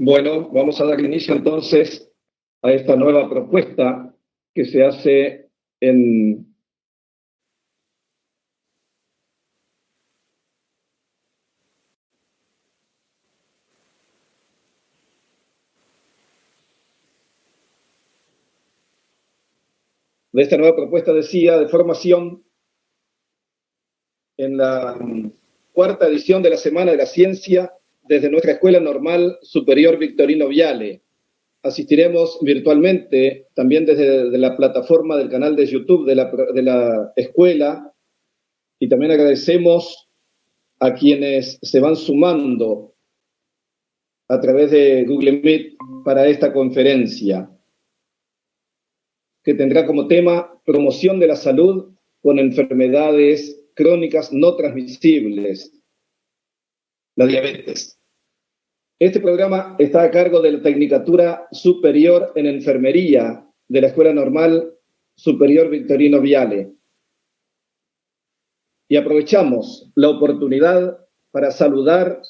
Bueno, vamos a dar inicio entonces a esta nueva propuesta que se hace en de esta nueva propuesta, decía, de formación en la cuarta edición de la Semana de la Ciencia desde nuestra Escuela Normal Superior Victorino Viale. Asistiremos virtualmente también desde la plataforma del canal de YouTube de la escuela, y también agradecemos a quienes se van sumando a través de Google Meet para esta conferencia, que tendrá como tema promoción de la salud con enfermedades crónicas no transmisibles, la diabetes. Este programa está a cargo de la Tecnicatura Superior en Enfermería de la Escuela Normal Superior Victorino Viale. Y aprovechamos la oportunidad para saludar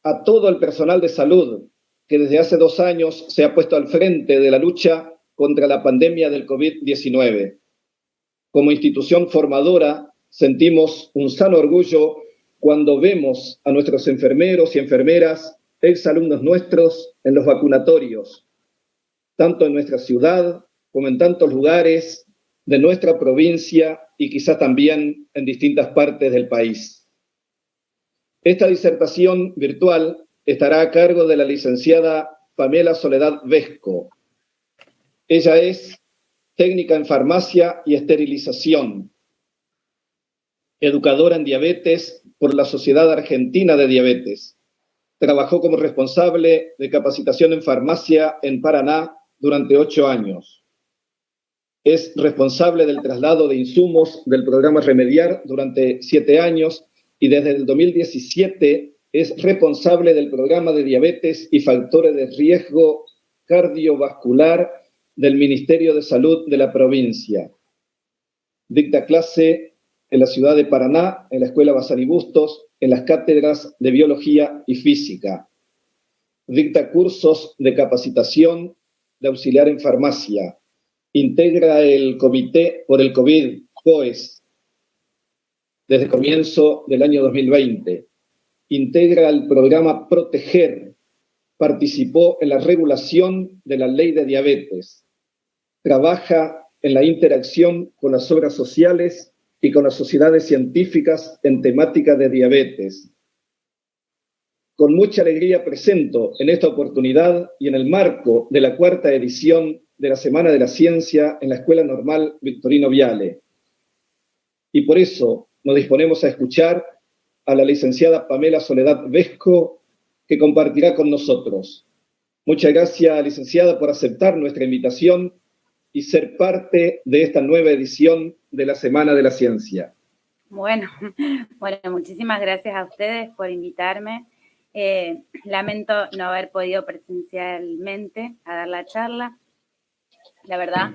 a todo el personal de salud que desde hace 2 años se ha puesto al frente de la lucha contra la pandemia del COVID-19. Como institución formadora, sentimos un sano orgullo cuando vemos a nuestros enfermeros y enfermeras, exalumnos nuestros, en los vacunatorios, tanto en nuestra ciudad como en tantos lugares de nuestra provincia y quizá también en distintas partes del país. Esta disertación virtual estará a cargo de la licenciada Pamela Soledad Vesco. Ella es técnica en farmacia y esterilización, educadora en diabetes por la Sociedad Argentina de Diabetes. Trabajó como responsable de capacitación en farmacia en Paraná durante 8 años. Es responsable del traslado de insumos del programa Remediar durante 7 años y desde el 2017 es responsable del programa de diabetes y factores de riesgo cardiovascular del Ministerio de Salud de la provincia. Dicta clase en la ciudad de Paraná, en la Escuela Bazán y Bustos, en las cátedras de Biología y Física. Dicta cursos de capacitación de auxiliar en farmacia. Integra el Comité por el COVID, COES, desde comienzo del año 2020. Integra el programa Proteger. Participó en la regulación de la ley de diabetes. Trabaja en la interacción con las obras sociales y con las sociedades científicas en temática de diabetes. Con mucha alegría presento en esta oportunidad y en el marco de la 4ª edición de la Semana de la Ciencia en la Escuela Normal Victorino Viale. Y por eso nos disponemos a escuchar a la licenciada Pamela Soledad Vesco, que compartirá con nosotros. Muchas gracias, licenciada, por aceptar nuestra invitación y ser parte de esta nueva edición de la Semana de la Ciencia. Bueno, muchísimas gracias a ustedes por invitarme. Lamento no haber podido presencialmente a dar la charla. La verdad,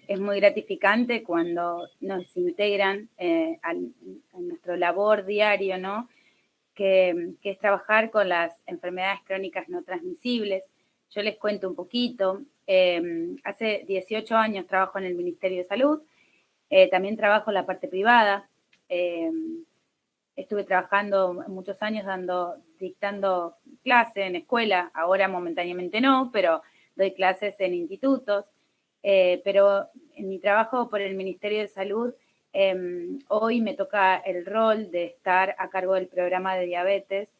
es muy gratificante cuando nos integran a nuestro labor diario, ¿no? Que es trabajar con las enfermedades crónicas no transmisibles. Yo les cuento un poquito. Hace 18 años trabajo en el Ministerio de Salud. También trabajo en la parte privada. Estuve trabajando muchos años dictando clases en escuela. Ahora momentáneamente no, pero doy clases en institutos. Pero en mi trabajo por el Ministerio de Salud, hoy me toca el rol de estar a cargo del programa de diabetes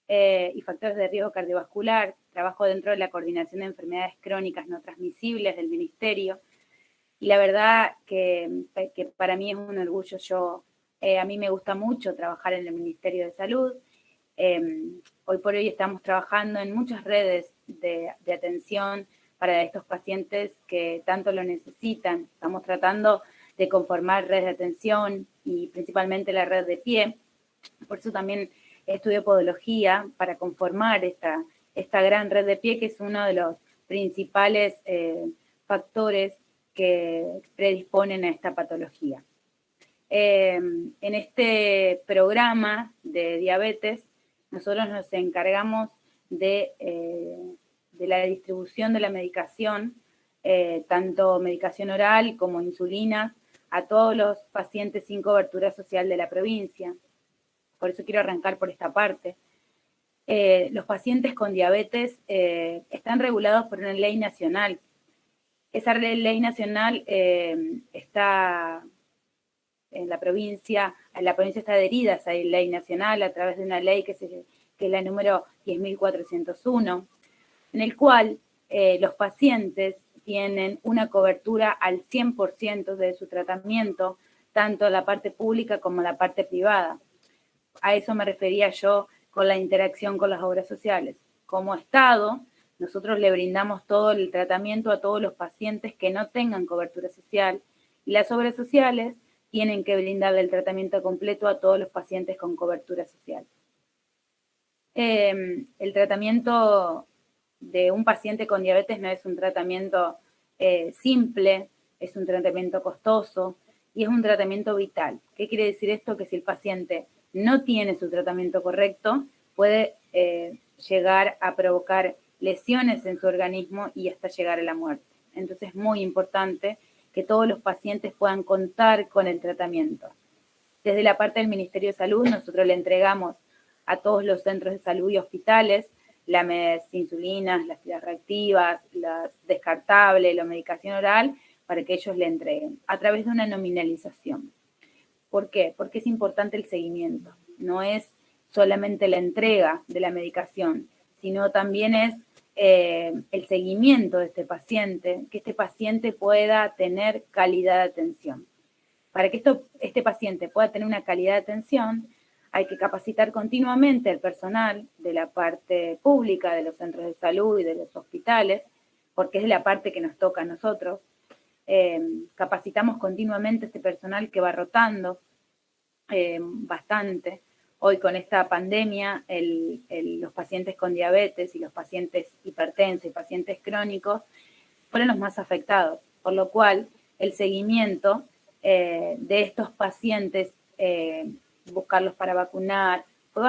y factores de riesgo cardiovascular. Trabajo dentro de la coordinación de enfermedades crónicas no transmisibles del Ministerio. Y la verdad que para mí es un orgullo. A mí me gusta mucho trabajar en el Ministerio de Salud. Hoy por hoy estamos trabajando en muchas redes de atención para estos pacientes que tanto lo necesitan. Estamos tratando de conformar redes de atención y principalmente la red de pie. Por eso también estudio podología para conformar esta gran red de pie, que es uno de los principales factores que predisponen a esta patología. En este programa de diabetes, nosotros nos encargamos de la distribución de la medicación, tanto medicación oral como insulinas, a todos los pacientes sin cobertura social de la provincia. Por eso quiero arrancar por esta parte. Los pacientes con diabetes están regulados por una ley nacional. Esa ley nacional está en la provincia está adherida a esa ley nacional a través de una ley que es la número 10.401, en el cual los pacientes tienen una cobertura al 100% de su tratamiento, tanto la parte pública como la parte privada. A eso me refería yo con la interacción con las obras sociales. Como Estado, nosotros le brindamos todo el tratamiento a todos los pacientes que no tengan cobertura social, y las obras sociales tienen que brindarle el tratamiento completo a todos los pacientes con cobertura social. El tratamiento de un paciente con diabetes no es un tratamiento simple, es un tratamiento costoso y es un tratamiento vital. ¿Qué quiere decir esto? Que si el paciente no tiene su tratamiento correcto, puede llegar a provocar lesiones en su organismo y hasta llegar a la muerte. Entonces es muy importante que todos los pacientes puedan contar con el tratamiento. Desde la parte del Ministerio de Salud, nosotros le entregamos a todos los centros de salud y hospitales las insulinas, las tiras reactivas, las descartables, la medicación oral, para que ellos le entreguen, a través de una nominalización. ¿Por qué? Porque es importante el seguimiento. No es solamente la entrega de la medicación, sino también es el seguimiento de este paciente, que este paciente pueda tener calidad de atención. Para que este paciente pueda tener una calidad de atención, hay que capacitar continuamente al personal de la parte pública, de los centros de salud y de los hospitales, porque es la parte que nos toca a nosotros. Capacitamos continuamente a este personal que va rotando bastante. Hoy con esta pandemia, los pacientes con diabetes y los pacientes hipertensos y pacientes crónicos fueron los más afectados, por lo cual el seguimiento de estos pacientes, buscarlos para vacunar, fue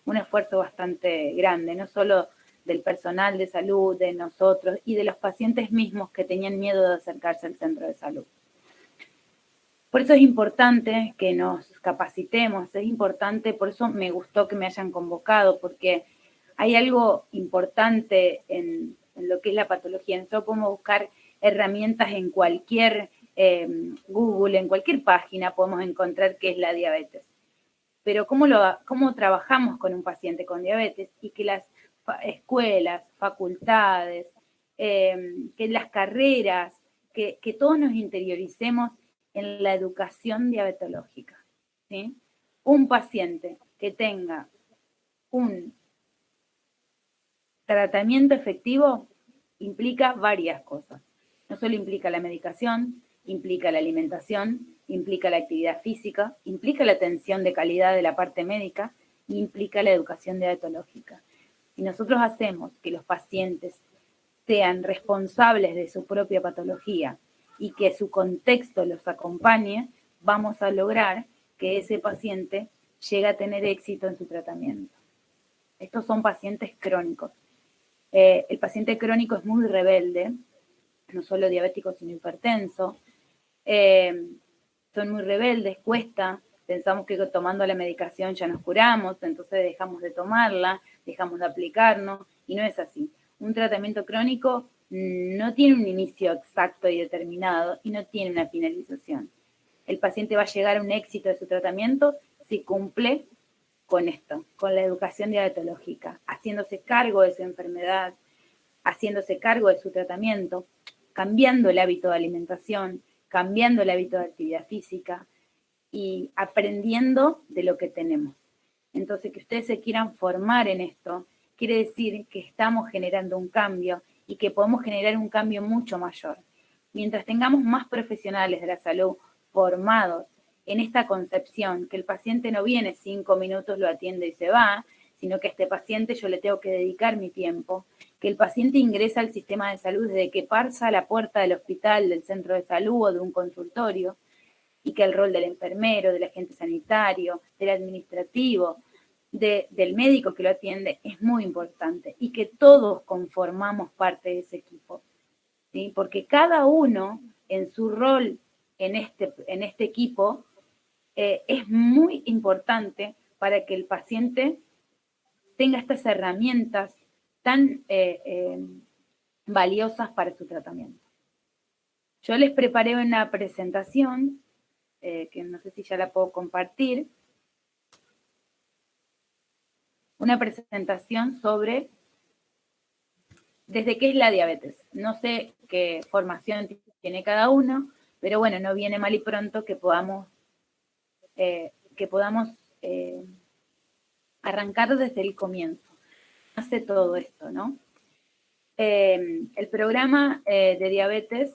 un esfuerzo bastante grande, no solo del personal de salud, de nosotros y de los pacientes mismos que tenían miedo de acercarse al centro de salud. Por eso es importante que nos capacitemos, es importante, por eso me gustó que me hayan convocado, porque hay algo importante en lo que es la patología. Nosotros podemos buscar herramientas en cualquier Google, en cualquier página podemos encontrar qué es la diabetes. Pero ¿cómo trabajamos con un paciente con diabetes? Y que las escuelas, facultades, que las carreras, que todos nos interioricemos en la educación diabetológica, ¿sí? Un paciente que tenga un tratamiento efectivo implica varias cosas. No solo implica la medicación, implica la alimentación, implica la actividad física, implica la atención de calidad de la parte médica y implica la educación diabetológica. Si nosotros hacemos que los pacientes sean responsables de su propia patología y que su contexto los acompañe, vamos a lograr que ese paciente llegue a tener éxito en su tratamiento. Estos son pacientes crónicos. El paciente crónico es muy rebelde, no solo diabético, sino hipertenso. Son muy rebeldes, cuesta. Pensamos que tomando la medicación ya nos curamos, entonces dejamos de tomarla, dejamos de aplicarnos, y no es así. Un tratamiento crónico no tiene un inicio exacto y determinado y no tiene una finalización. El paciente va a llegar a un éxito de su tratamiento si cumple con esto, con la educación diabetológica, haciéndose cargo de su enfermedad, haciéndose cargo de su tratamiento, cambiando el hábito de alimentación, cambiando el hábito de actividad física y aprendiendo de lo que tenemos. Entonces, que ustedes se quieran formar en esto, quiere decir que estamos generando un cambio y que podemos generar un cambio mucho mayor. Mientras tengamos más profesionales de la salud formados en esta concepción, que el paciente no viene 5 minutos, lo atiende y se va, sino que a este paciente yo le tengo que dedicar mi tiempo, que el paciente ingresa al sistema de salud desde que pasa a la puerta del hospital, del centro de salud o de un consultorio, y que el rol del enfermero, del agente sanitario, del administrativo, del médico que lo atiende es muy importante y que todos conformamos parte de ese equipo, ¿sí? Porque cada uno en su rol en este equipo es muy importante para que el paciente tenga estas herramientas tan valiosas para su tratamiento. Yo les preparé una presentación, que no sé si ya la puedo compartir, una presentación sobre desde qué es la diabetes. No sé qué formación tiene cada uno, pero bueno, no viene mal y pronto que podamos arrancar desde el comienzo. Hace todo esto, ¿no? El programa de diabetes,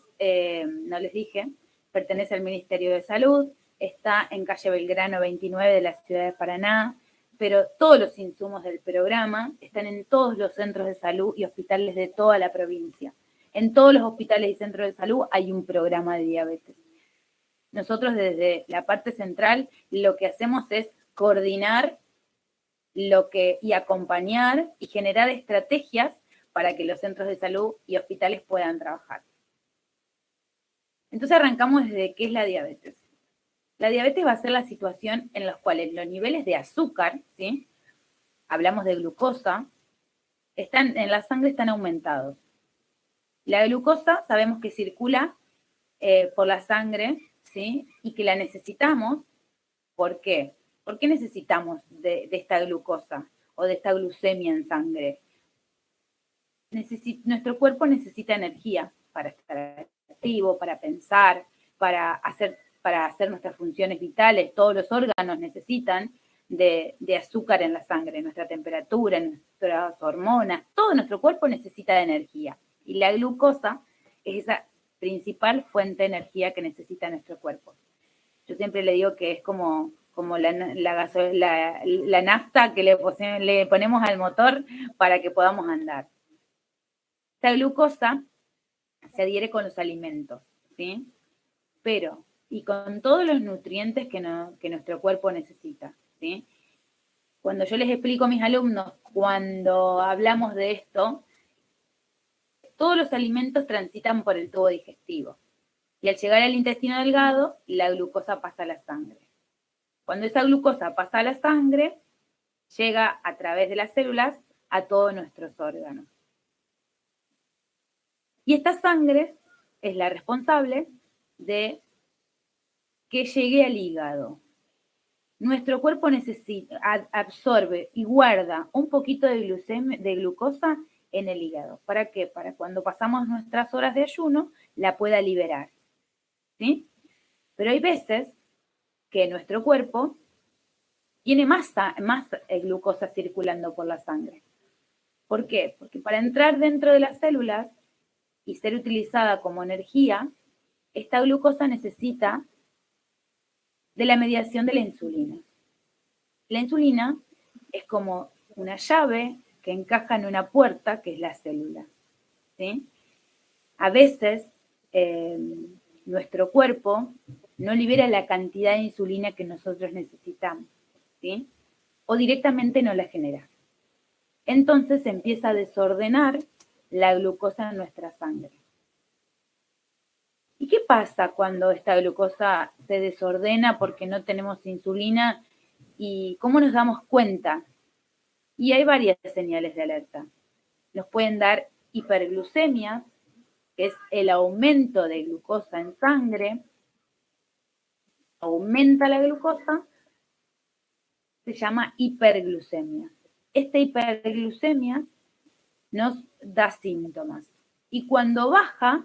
no les dije, pertenece al Ministerio de Salud, está en calle Belgrano 29 de la ciudad de Paraná, pero todos los insumos del programa están en todos los centros de salud y hospitales de toda la provincia. En todos los hospitales y centros de salud hay un programa de diabetes. Nosotros desde la parte central lo que hacemos es coordinar y acompañar y generar estrategias para que los centros de salud y hospitales puedan trabajar. Entonces arrancamos desde qué es la diabetes. La diabetes va a ser la situación en la cual los niveles de azúcar, ¿sí? Hablamos de glucosa, en la sangre están aumentados. La glucosa sabemos que circula por la sangre, ¿sí? Y que la necesitamos. ¿Por qué? ¿Por qué necesitamos de esta glucosa o de esta glucemia en sangre? Nuestro cuerpo necesita energía para estar activo, para pensar, para hacer nuestras funciones vitales. Todos los órganos necesitan de azúcar en la sangre, nuestra temperatura, nuestras hormonas, todo nuestro cuerpo necesita de energía. Y la glucosa es esa principal fuente de energía que necesita nuestro cuerpo. Yo siempre le digo que es como la nafta que le ponemos al motor para que podamos andar. Esta glucosa se adhiere con los alimentos, ¿sí? Y con todos los nutrientes que nuestro cuerpo necesita, ¿sí? Cuando yo les explico a mis alumnos, cuando hablamos de esto, todos los alimentos transitan por el tubo digestivo. Y al llegar al intestino delgado, la glucosa pasa a la sangre. Cuando esa glucosa pasa a la sangre, llega a través de las células a todos nuestros órganos. Y esta sangre es la responsable de que llegue al hígado. Nuestro cuerpo absorbe y guarda un poquito de glucosa en el hígado. ¿Para qué? Para cuando pasamos nuestras horas de ayuno, la pueda liberar, ¿sí? Pero hay veces que nuestro cuerpo tiene más glucosa circulando por la sangre. ¿Por qué? Porque para entrar dentro de las células y ser utilizada como energía, esta glucosa necesita de la mediación de la insulina. La insulina es como una llave que encaja en una puerta, que es la célula, ¿sí? A veces nuestro cuerpo no libera la cantidad de insulina que nosotros necesitamos, ¿sí? O directamente no la genera. Entonces se empieza a desordenar la glucosa en nuestra sangre. ¿Y qué pasa cuando esta glucosa se desordena porque no tenemos insulina? ¿Y cómo nos damos cuenta? Y hay varias señales de alerta. Nos pueden dar hiperglucemia, que es el aumento de glucosa en sangre. Aumenta la glucosa, se llama hiperglucemia. Esta hiperglucemia nos da síntomas. Y cuando baja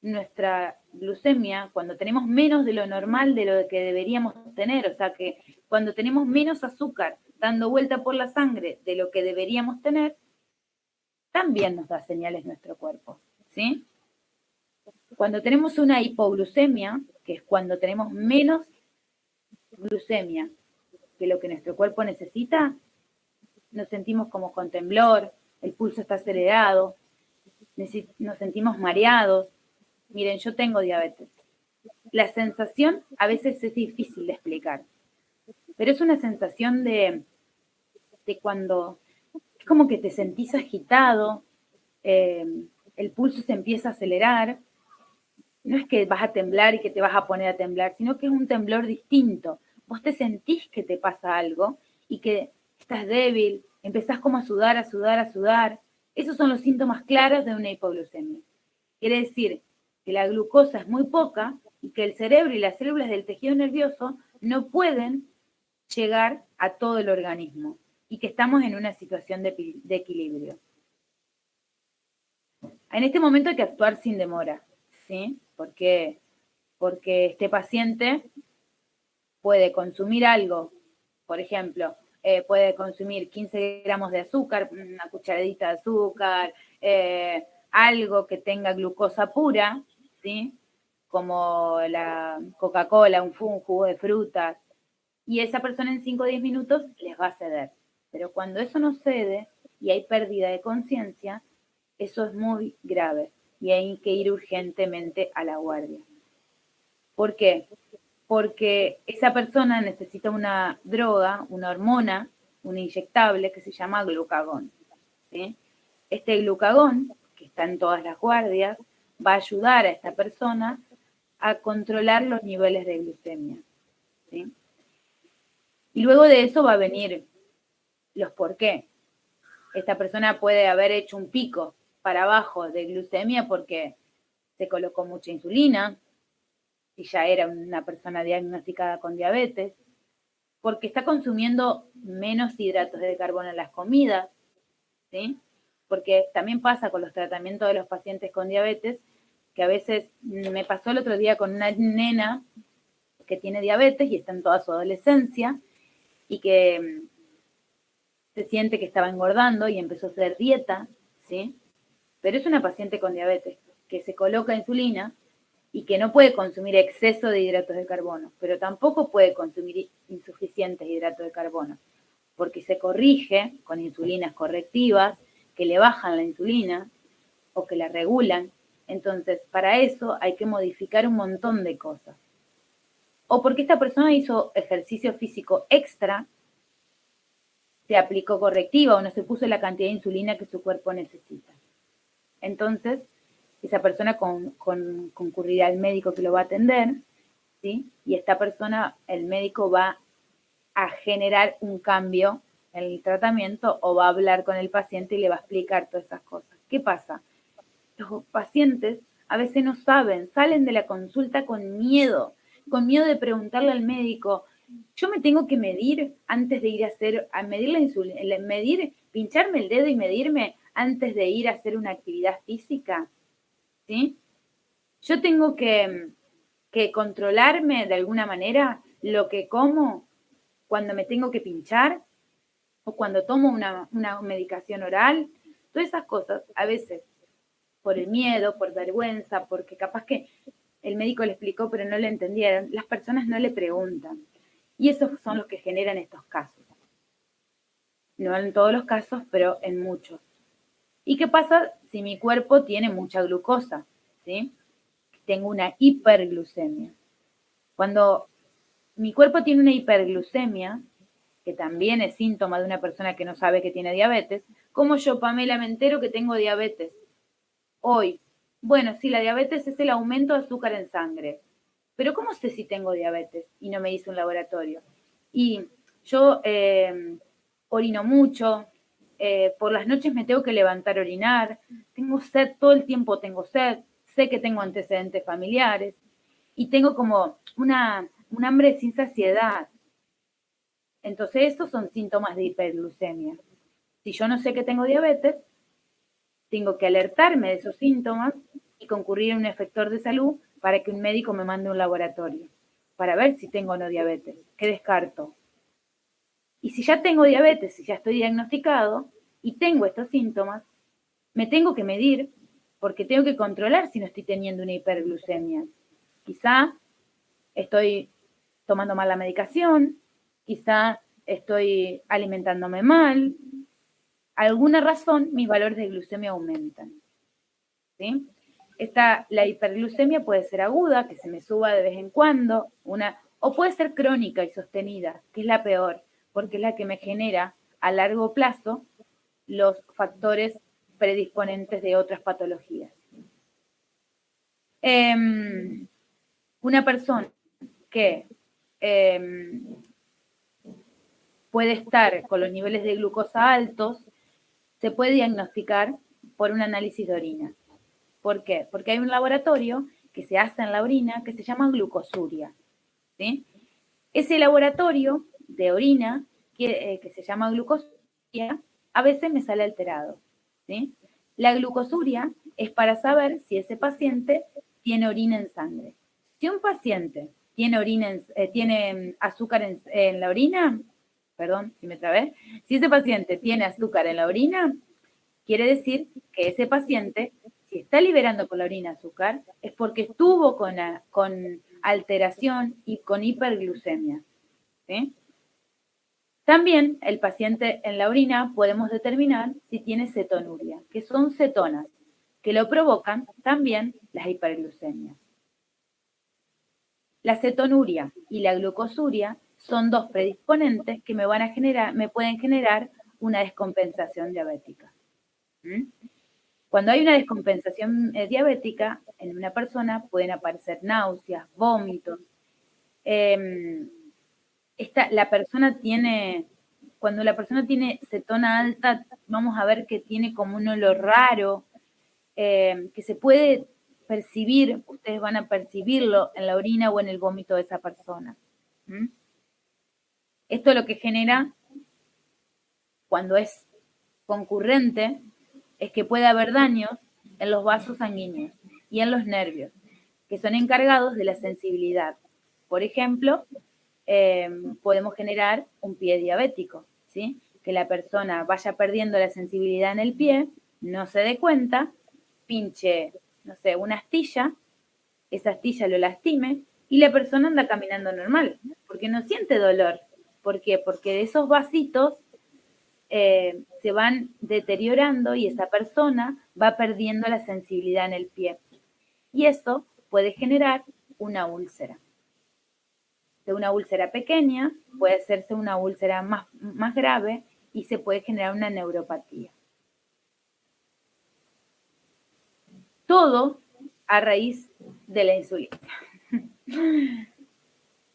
nuestra glucemia, cuando tenemos menos de lo normal de lo que deberíamos tener, o sea que cuando tenemos menos azúcar dando vuelta por la sangre de lo que deberíamos tener, también nos da señales nuestro cuerpo, ¿sí? Cuando tenemos una hipoglucemia, que es cuando tenemos menos glucemia que lo que nuestro cuerpo necesita, nos sentimos como con temblor, el pulso está acelerado, nos sentimos mareados. Miren, yo tengo diabetes. La sensación a veces es difícil de explicar, pero es una sensación de de cuando es como que te sentís agitado, el pulso se empieza a acelerar. No es que vas a temblar y que te vas a poner a temblar, sino que es un temblor distinto. Vos te sentís que te pasa algo y que estás débil, empezás como a sudar, a sudar, a sudar. Esos son los síntomas claros de una hipoglucemia. Quiere decir que la glucosa es muy poca y que el cerebro y las células del tejido nervioso no pueden llegar a todo el organismo y que estamos en una situación de equilibrio. En este momento hay que actuar sin demora, ¿sí? Porque este paciente puede consumir algo, por ejemplo, puede consumir 15 gramos de azúcar, una cucharadita de azúcar, algo que tenga glucosa pura, ¿sí? Como la Coca-Cola, un jugo de frutas, y esa persona en 5 o 10 minutos les va a ceder. Pero cuando eso no cede y hay pérdida de conciencia, eso es muy grave y hay que ir urgentemente a la guardia. ¿Por qué? Porque esa persona necesita una droga, una hormona, un inyectable que se llama glucagón, ¿sí? Este glucagón, que está en todas las guardias, va a ayudar a esta persona a controlar los niveles de glucemia, ¿sí? Y luego de eso va a venir los por qué. Esta persona puede haber hecho un pico para abajo de glucemia porque se colocó mucha insulina, si ya era una persona diagnosticada con diabetes, porque está consumiendo menos hidratos de carbono en las comidas, ¿sí? Porque también pasa con los tratamientos de los pacientes con diabetes, que a veces me pasó el otro día con una nena que tiene diabetes y está en toda su adolescencia y que se siente que estaba engordando y empezó a hacer dieta, ¿sí? Pero es una paciente con diabetes que se coloca insulina y que no puede consumir exceso de hidratos de carbono, pero tampoco puede consumir insuficientes hidratos de carbono, porque se corrige con insulinas correctivas que le bajan la insulina o que la regulan. Entonces, para eso hay que modificar un montón de cosas. O porque esta persona hizo ejercicio físico extra, se aplicó correctiva o no se puso la cantidad de insulina que su cuerpo necesita. Entonces, esa persona concurrirá al médico que lo va a atender, ¿sí? Y esta persona, el médico va a generar un cambio en el tratamiento o va a hablar con el paciente y le va a explicar todas esas cosas. ¿Qué pasa? Los pacientes a veces no saben, salen de la consulta con miedo de preguntarle al médico, yo me tengo que medir antes de ir a medir la insulina, pincharme el dedo y medirme antes de ir a hacer una actividad física, ¿sí? Yo tengo que controlarme de alguna manera lo que como cuando me tengo que pinchar o cuando tomo una medicación oral, todas esas cosas, a veces por el miedo, por vergüenza, porque capaz que el médico le explicó pero no le entendieron, las personas no le preguntan. Y esos son los que generan estos casos. No en todos los casos, pero en muchos. ¿Y qué pasa si mi cuerpo tiene mucha glucosa? ¿Sí? Tengo una hiperglucemia. Cuando mi cuerpo tiene una hiperglucemia, que también es síntoma de una persona que no sabe que tiene diabetes, ¿cómo yo, Pamela, me entero que tengo diabetes? Hoy, bueno, sí, la diabetes es el aumento de azúcar en sangre. Pero ¿cómo sé si tengo diabetes? Y no me hice un laboratorio. Y yo orino mucho, por las noches me tengo que levantar a orinar, tengo sed, todo el tiempo tengo sed, sé que tengo antecedentes familiares y tengo como un hambre sin saciedad. Entonces, estos son síntomas de hiperglucemia. Si yo no sé que tengo diabetes, tengo que alertarme de esos síntomas y concurrir a un efector de salud para que un médico me mande a un laboratorio para ver si tengo o no diabetes. ¿Qué descarto? Y si ya tengo diabetes, si ya estoy diagnosticado y tengo estos síntomas, me tengo que medir porque tengo que controlar si no estoy teniendo una hiperglucemia. Quizá estoy tomando mal la medicación, quizá estoy alimentándome mal. Alguna razón, mis valores de glucemia aumentan, ¿sí? La hiperglucemia puede ser aguda, que se me suba de vez en cuando, o puede ser crónica y sostenida, que es la peor, porque es la que me genera a largo plazo los factores predisponentes de otras patologías. Una persona que puede estar con los niveles de glucosa altos se puede diagnosticar por un análisis de orina. ¿Por qué? Porque hay un laboratorio que se hace en la orina que se llama glucosuria, ¿sí? Ese laboratorio de orina que se llama glucosuria a veces me sale alterado, ¿sí? La glucosuria es para saber si ese paciente tiene orina en sangre. Si un paciente tiene azúcar en la orina, perdón si me trabé, si ese paciente tiene azúcar en la orina, quiere decir que ese paciente, si está liberando por la orina azúcar, es porque estuvo con alteración y con hiperglucemia, ¿sí? También el paciente en la orina podemos determinar si tiene cetonuria, que son cetonas, que lo provocan también las hiperglucemias. La cetonuria y la glucosuria son dos predisponentes que me pueden generar una descompensación diabética. Cuando hay una descompensación diabética en una persona pueden aparecer náuseas, vómitos. Cuando la persona tiene cetona alta, vamos a ver que tiene como un olor raro, que se puede percibir, ustedes van a percibirlo en la orina o en el vómito de esa persona. Esto lo que genera, cuando es concurrente, es que puede haber daños en los vasos sanguíneos y en los nervios, que son encargados de la sensibilidad. Por ejemplo, podemos generar un pie diabético, ¿sí? Que la persona vaya perdiendo la sensibilidad en el pie, no se dé cuenta, pinche, no sé, una astilla, esa astilla lo lastime y la persona anda caminando normal, porque no siente dolor. ¿Por qué? Porque esos vasitos se van deteriorando y esa persona va perdiendo la sensibilidad en el pie. Y eso puede generar una úlcera. De una úlcera pequeña puede hacerse una úlcera más grave y se puede generar una neuropatía. Todo a raíz de la insulina.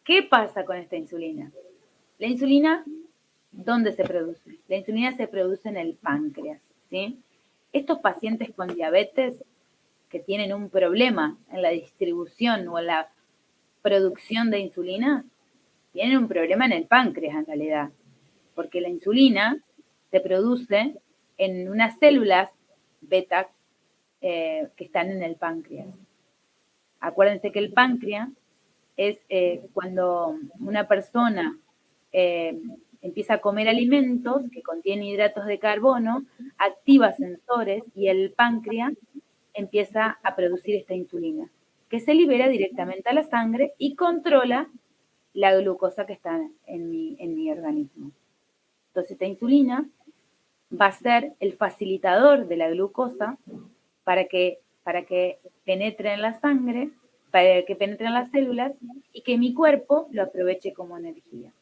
¿Qué pasa con esta insulina? La insulina, ¿dónde se produce? La insulina se produce en el páncreas, ¿sí? Estos pacientes con diabetes que tienen un problema en la distribución o en la producción de insulina, tienen un problema en el páncreas en realidad, porque la insulina se produce en unas células beta que están en el páncreas. Acuérdense que el páncreas es cuando una persona empieza a comer alimentos que contienen hidratos de carbono, activa sensores y el páncreas empieza a producir esta insulina, que se libera directamente a la sangre y controla la glucosa que está en mi organismo. Entonces, esta insulina va a ser el facilitador de la glucosa para que penetre en la sangre, para que penetre en las células y que mi cuerpo lo aproveche como energía.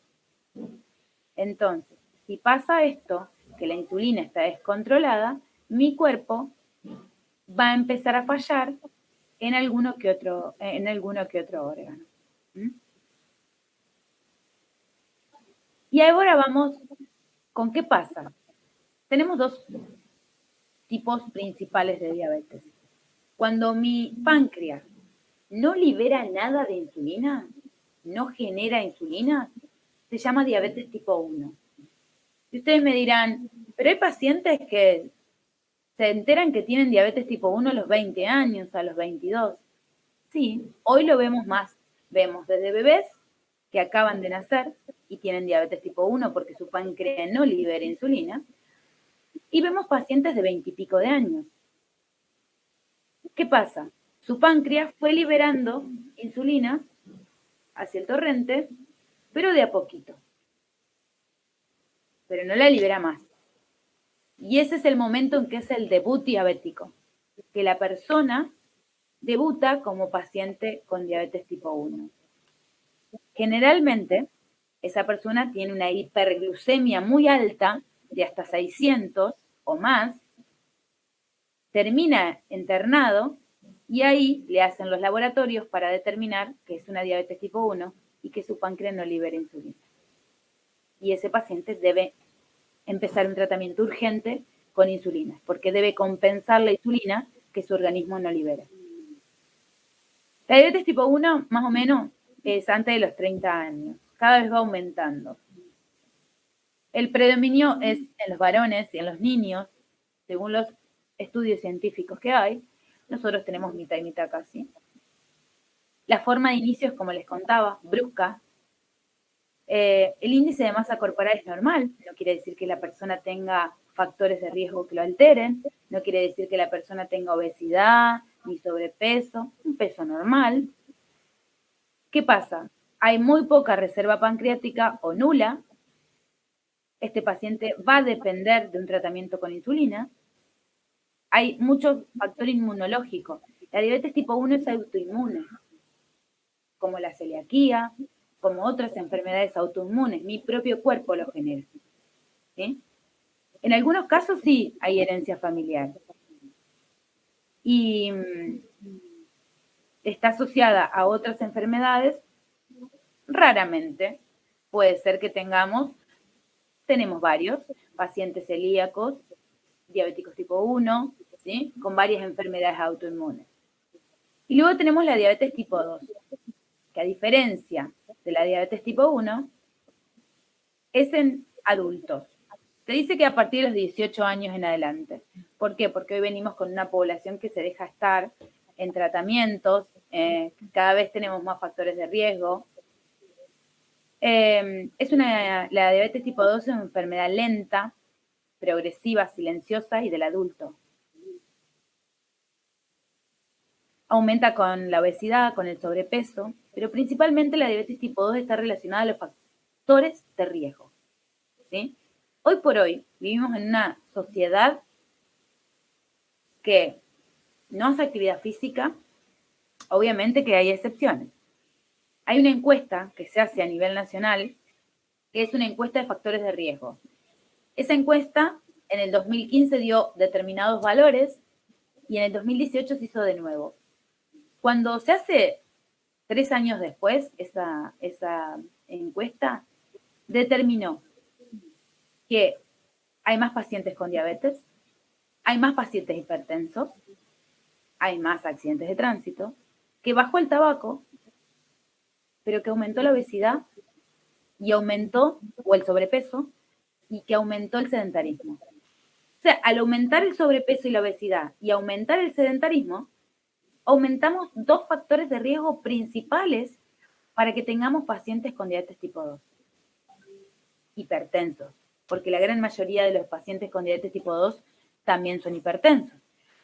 Entonces, si pasa esto, que la insulina está descontrolada, mi cuerpo va a empezar a fallar en alguno que otro órgano. Y ahora vamos con qué pasa. Tenemos dos tipos principales de diabetes. Cuando mi páncreas no libera nada de insulina, no genera insulina, se llama diabetes tipo 1. Y ustedes me dirán, pero hay pacientes que se enteran que tienen diabetes tipo 1 a los 20 años, a los 22. Sí, hoy lo vemos más. Vemos desde bebés que acaban de nacer y tienen diabetes tipo 1 porque su páncreas no libera insulina. Y vemos pacientes de 20 y pico de años. ¿Qué pasa? Su páncreas fue liberando insulina hacia el torrente, pero de a poquito. Pero no la libera más. Y ese es el momento en que es el debut diabético, que la persona debuta como paciente con diabetes tipo 1. Generalmente, esa persona tiene una hiperglucemia muy alta de hasta 600 o más, termina internado y ahí le hacen los laboratorios para determinar que es una diabetes tipo 1 y que su páncreas no libera insulina. Y ese paciente debe empezar un tratamiento urgente con insulina, porque debe compensar la insulina que su organismo no libera. La diabetes tipo 1, más o menos, es antes de los 30 años. Cada vez va aumentando. El predominio es en los varones y en los niños, según los estudios científicos que hay. Nosotros tenemos mitad y mitad casi. La forma de inicio es, como les contaba, brusca. El índice de masa corporal es normal, no quiere decir que la persona tenga factores de riesgo que lo alteren, no quiere decir que la persona tenga obesidad ni sobrepeso, un peso normal. ¿Qué pasa? Hay muy poca reserva pancreática o nula. Este paciente va a depender de un tratamiento con insulina. Hay mucho factor inmunológico. La diabetes tipo 1 es autoinmune, como la celiaquía, como otras enfermedades autoinmunes. Mi propio cuerpo lo genera. ¿Sí? En algunos casos sí hay herencia familiar. Y está asociada a otras enfermedades, raramente. Puede ser que tenemos varios pacientes celíacos, diabéticos tipo 1, ¿sí? Con varias enfermedades autoinmunes. Y luego tenemos la diabetes tipo 2, que a diferencia de la diabetes tipo 1, es en adultos. Se dice que a partir de los 18 años en adelante. ¿Por qué? Porque hoy venimos con una población que se deja estar en tratamientos, cada vez tenemos más factores de riesgo. La diabetes tipo 2 es una enfermedad lenta, progresiva, silenciosa y del adulto. Aumenta con la obesidad, con el sobrepeso, pero principalmente la diabetes tipo 2 está relacionada a los factores de riesgo. ¿Sí? Hoy por hoy vivimos en una sociedad que no hace actividad física, obviamente que hay excepciones. Hay una encuesta que se hace a nivel nacional, que es una encuesta de factores de riesgo. Esa encuesta en el 2015 dio determinados valores y en el 2018 se hizo de nuevo. Cuando se hace 3 años después, esa encuesta determinó que hay más pacientes con diabetes, hay más pacientes hipertensos, hay más accidentes de tránsito, que bajó el tabaco, pero que aumentó la obesidad y aumentó, o el sobrepeso, y que aumentó el sedentarismo. O sea, al aumentar el sobrepeso y la obesidad y aumentar el sedentarismo, aumentamos 2 factores de riesgo principales para que tengamos pacientes con diabetes tipo 2. Hipertensos, porque la gran mayoría de los pacientes con diabetes tipo 2 también son hipertensos.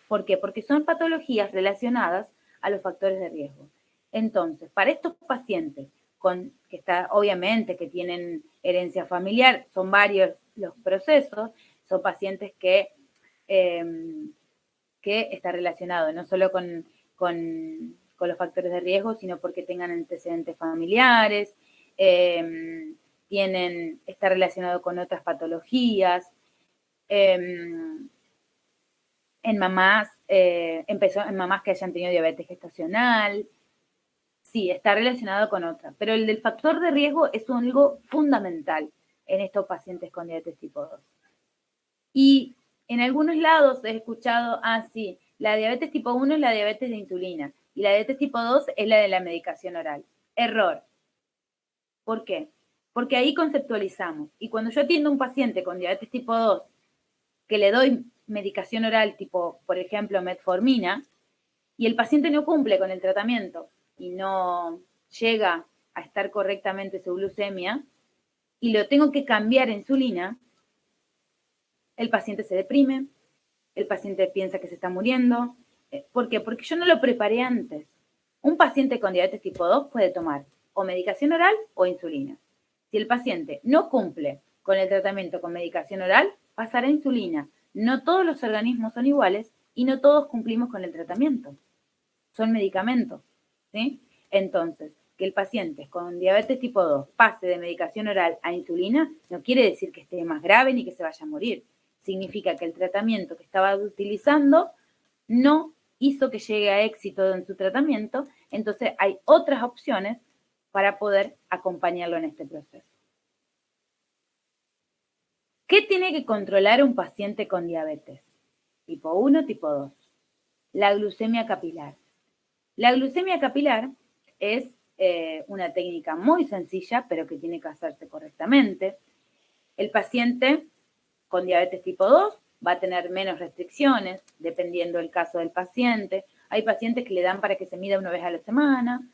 ¿Por qué? Porque son patologías relacionadas a los factores de riesgo. Entonces, para estos pacientes obviamente que tienen herencia familiar, son varios los procesos, son pacientes que está relacionado no solo con los factores de riesgo, sino porque tengan antecedentes familiares, está relacionado con otras patologías. En mamás que hayan tenido diabetes gestacional. Sí, está relacionado con otras, pero el del factor de riesgo es algo fundamental en estos pacientes con diabetes tipo 2. Y en algunos lados he escuchado, sí, la diabetes tipo 1 es la diabetes de insulina y la diabetes tipo 2 es la de la medicación oral. Error. ¿Por qué? Porque ahí conceptualizamos. Y cuando yo atiendo a un paciente con diabetes tipo 2, que le doy medicación oral tipo, por ejemplo, metformina, y el paciente no cumple con el tratamiento y no llega a estar correctamente su glucemia, y lo tengo que cambiar a insulina, el paciente se deprime, el paciente piensa que se está muriendo. ¿Por qué? Porque yo no lo preparé antes. Un paciente con diabetes tipo 2 puede tomar o medicación oral o insulina. Si el paciente no cumple con el tratamiento con medicación oral, pasará a insulina. No todos los organismos son iguales y no todos cumplimos con el tratamiento. Son medicamentos, ¿sí? Entonces, que el paciente con diabetes tipo 2 pase de medicación oral a insulina, no quiere decir que esté más grave ni que se vaya a morir. Significa que el tratamiento que estaba utilizando no hizo que llegue a éxito en su tratamiento, entonces hay otras opciones para poder acompañarlo en este proceso. ¿Qué tiene que controlar un paciente con diabetes? Tipo 1, tipo 2. La glucemia capilar. La glucemia capilar es una técnica muy sencilla, pero que tiene que hacerse correctamente. El paciente con diabetes tipo 2 va a tener menos restricciones, dependiendo del caso del paciente. Hay pacientes que le dan para que se mida una vez a la semana,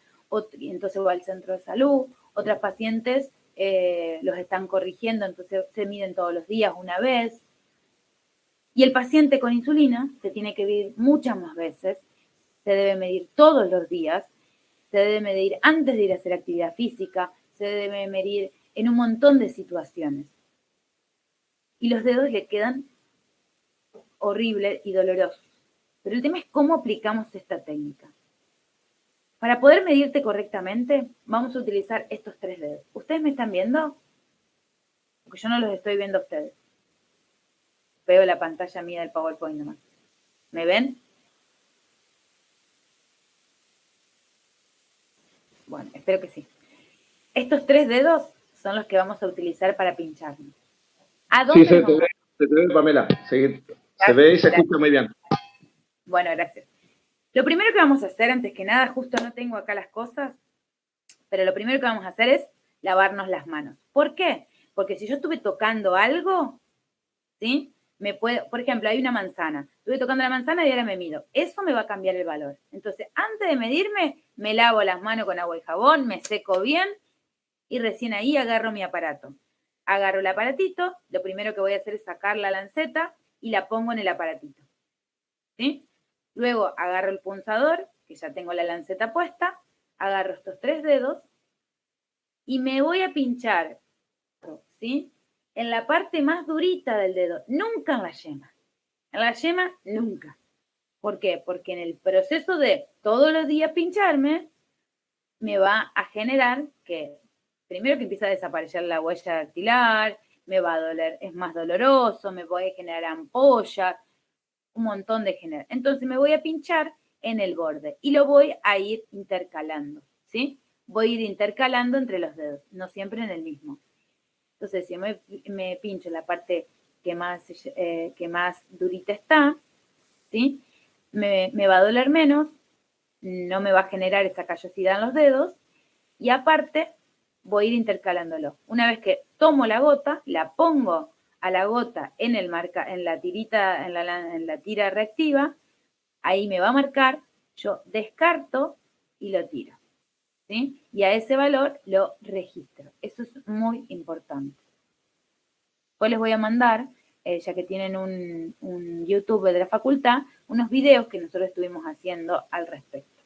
y entonces va al centro de salud. Otros pacientes los están corrigiendo, entonces se miden todos los días una vez. Y el paciente con insulina se tiene que medir muchas más veces, se debe medir todos los días, se debe medir antes de ir a hacer actividad física, se debe medir en un montón de situaciones. Y los dedos le quedan horribles y dolorosos. Pero el tema es cómo aplicamos esta técnica. Para poder medirte correctamente, vamos a utilizar estos 3 dedos. ¿Ustedes me están viendo? Porque yo no los estoy viendo a ustedes. Veo la pantalla mía del PowerPoint nomás. ¿Me ven? Bueno, espero que sí. Estos 3 dedos son los que vamos a utilizar para pincharnos. ¿A dónde? Sí, se te ve, Pamela. Se ve y se escucha muy bien. Bueno, gracias. Lo primero que vamos a hacer, antes que nada, justo no tengo acá las cosas, pero lo primero que vamos a hacer es lavarnos las manos. ¿Por qué? Porque si yo estuve tocando algo, ¿sí? Por ejemplo, hay una manzana. Estuve tocando la manzana y ahora me mido. Eso me va a cambiar el valor. Entonces, antes de medirme, me lavo las manos con agua y jabón, me seco bien y recién ahí agarro mi aparato. Agarro el aparatito, lo primero que voy a hacer es sacar la lanceta y la pongo en el aparatito. ¿Sí? Luego agarro el punzador, que ya tengo la lanceta puesta, agarro estos 3 dedos y me voy a pinchar, ¿sí? En la parte más durita del dedo, nunca en la yema. En la yema, nunca. ¿Por qué? Porque en el proceso de todos los días pincharme, me va a generar que, primero que empieza a desaparecer la huella dactilar, me va a doler, es más doloroso, me voy a generar ampollas, un montón de generar. Entonces me voy a pinchar en el borde y lo voy a ir intercalando, ¿sí? Voy a ir intercalando entre los dedos, no siempre en el mismo. Entonces, si me pincho en la parte que más durita está, ¿sí? Me va a doler menos, no me va a generar esa callosidad en los dedos y aparte voy a ir intercalándolo. Una vez que tomo la gota, la pongo a la gota en la tira reactiva, ahí me va a marcar, yo descarto y lo tiro, ¿sí? Y a ese valor lo registro. Eso es muy importante. Después les voy a mandar, ya que tienen un YouTube de la facultad, unos videos que nosotros estuvimos haciendo al respecto.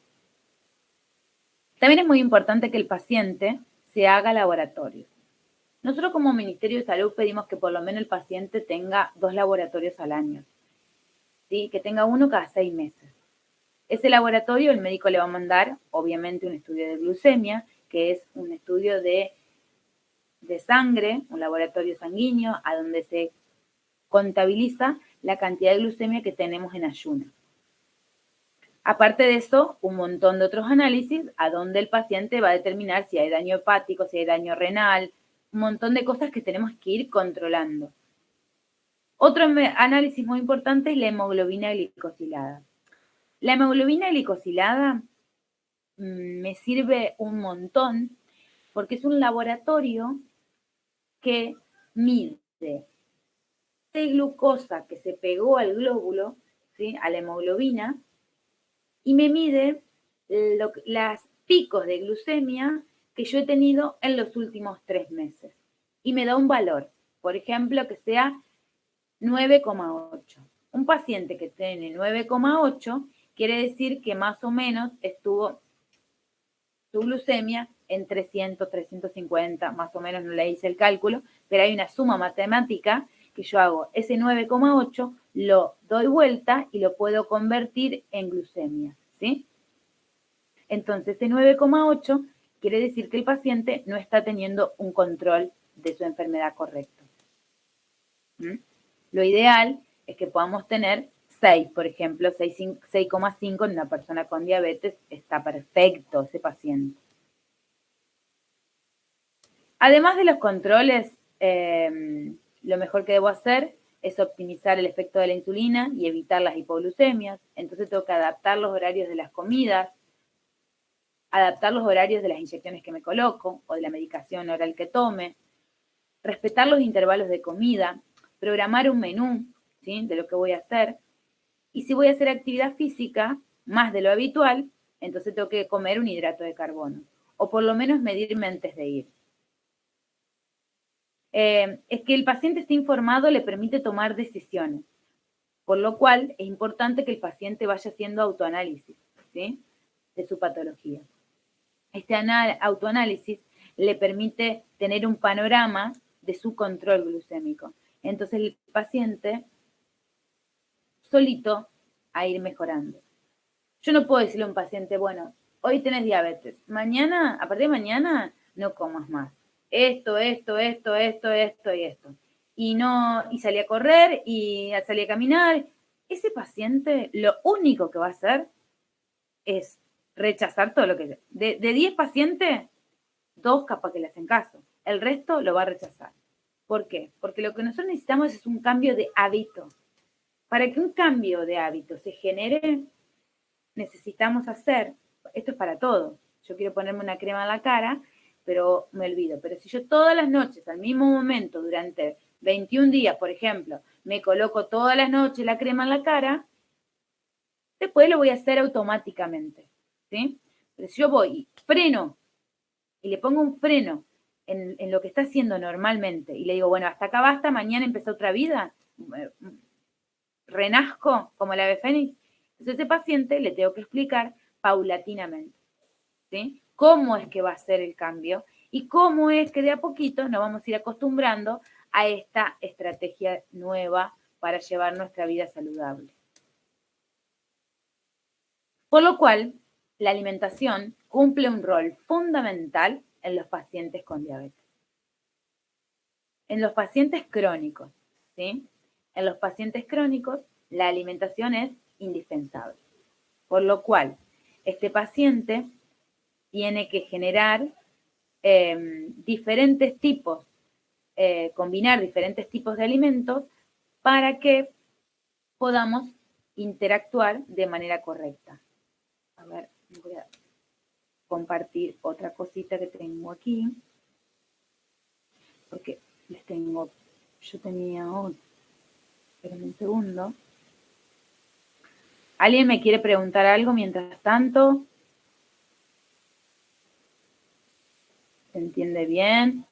También es muy importante que el paciente se haga laboratorios. Nosotros como Ministerio de Salud pedimos que por lo menos el paciente tenga 2 laboratorios al año, ¿sí? Que tenga uno cada 6 meses. Ese laboratorio el médico le va a mandar, obviamente, un estudio de glucemia, que es un estudio de sangre, un laboratorio sanguíneo, a donde se contabiliza la cantidad de glucemia que tenemos en ayuno. Aparte de eso, un montón de otros análisis a donde el paciente va a determinar si hay daño hepático, si hay daño renal, un montón de cosas que tenemos que ir controlando. Otro análisis muy importante es la hemoglobina glicosilada. La hemoglobina glicosilada me sirve un montón porque es un laboratorio que mide la glucosa que se pegó al glóbulo, ¿sí? A la hemoglobina, y me mide los picos de glucemia que yo he tenido en los últimos 3 meses. Y me da un valor, por ejemplo, que sea 9,8. Un paciente que tiene 9,8 quiere decir que más o menos estuvo su glucemia en 300, 350, más o menos no le hice el cálculo, pero hay una suma matemática que yo hago ese 9,8, lo doy vuelta y lo puedo convertir en glucemia, ¿sí? Entonces, ese 9,8 quiere decir que el paciente no está teniendo un control de su enfermedad correcto. Lo ideal es que podamos tener 6, por ejemplo, 6,5 en una persona con diabetes, está perfecto ese paciente. Además de los controles, lo mejor que debo hacer es optimizar el efecto de la insulina y evitar las hipoglucemias. Entonces tengo que adaptar los horarios de las comidas, adaptar los horarios de las inyecciones que me coloco o de la medicación oral que tome, respetar los intervalos de comida, programar un menú, ¿sí?, de lo que voy a hacer. Y si voy a hacer actividad física más de lo habitual, entonces tengo que comer un hidrato de carbono o por lo menos medirme antes de ir. Es que el paciente esté informado le permite tomar decisiones, por lo cual es importante que el paciente vaya haciendo autoanálisis, ¿sí?, de su patología. Este autoanálisis le permite tener un panorama de su control glucémico. Entonces el paciente solito a ir mejorando. Yo no puedo decirle a un paciente, bueno, hoy tenés diabetes, mañana, a partir de mañana, no comas más. Esto y esto. Y salí a correr y salí a caminar. Ese paciente lo único que va a hacer es rechazar todo lo que... De 10 pacientes, 2 capaz que le hacen caso. El resto lo va a rechazar. ¿Por qué? Porque lo que nosotros necesitamos es un cambio de hábito. Para que un cambio de hábito se genere, necesitamos hacer, esto es para todo, yo quiero ponerme una crema en la cara, pero me olvido. Pero si yo todas las noches, al mismo momento, durante 21 días, por ejemplo, me coloco todas las noches la crema en la cara, después lo voy a hacer automáticamente, ¿sí? Pero si yo voy y freno, y le pongo un freno en lo que está haciendo normalmente, y le digo, bueno, hasta acá basta, mañana empieza otra vida, renazco como el ave fénix, entonces a ese paciente le tengo que explicar paulatinamente, ¿sí?, cómo es que va a ser el cambio y cómo es que de a poquito nos vamos a ir acostumbrando a esta estrategia nueva para llevar nuestra vida saludable. Por lo cual, la alimentación cumple un rol fundamental en los pacientes con diabetes. En los pacientes crónicos, ¿sí? En los pacientes crónicos, la alimentación es indispensable. Por lo cual, este paciente tiene que generar diferentes tipos, combinar diferentes tipos de alimentos para que podamos interactuar de manera correcta. A ver, voy a compartir otra cosita que tengo aquí, porque yo tenía otro. Esperen un segundo. ¿Alguien me quiere preguntar algo mientras tanto? ¿Se entiende bien?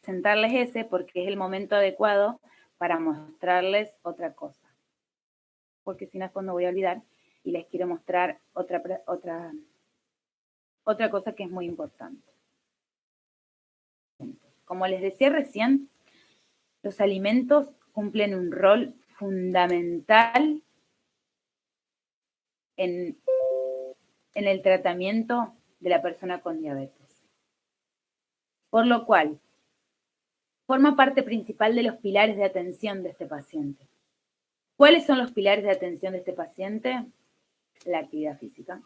Sentarles ese porque es el momento adecuado para mostrarles otra cosa. Porque si no es cuando voy a olvidar y les quiero mostrar otra cosa que es muy importante. Como les decía recién, los alimentos cumplen un rol fundamental en el tratamiento de la persona con diabetes. Por lo cual, forma parte principal de los pilares de atención de este paciente. ¿Cuáles son los pilares de atención de este paciente? La actividad física,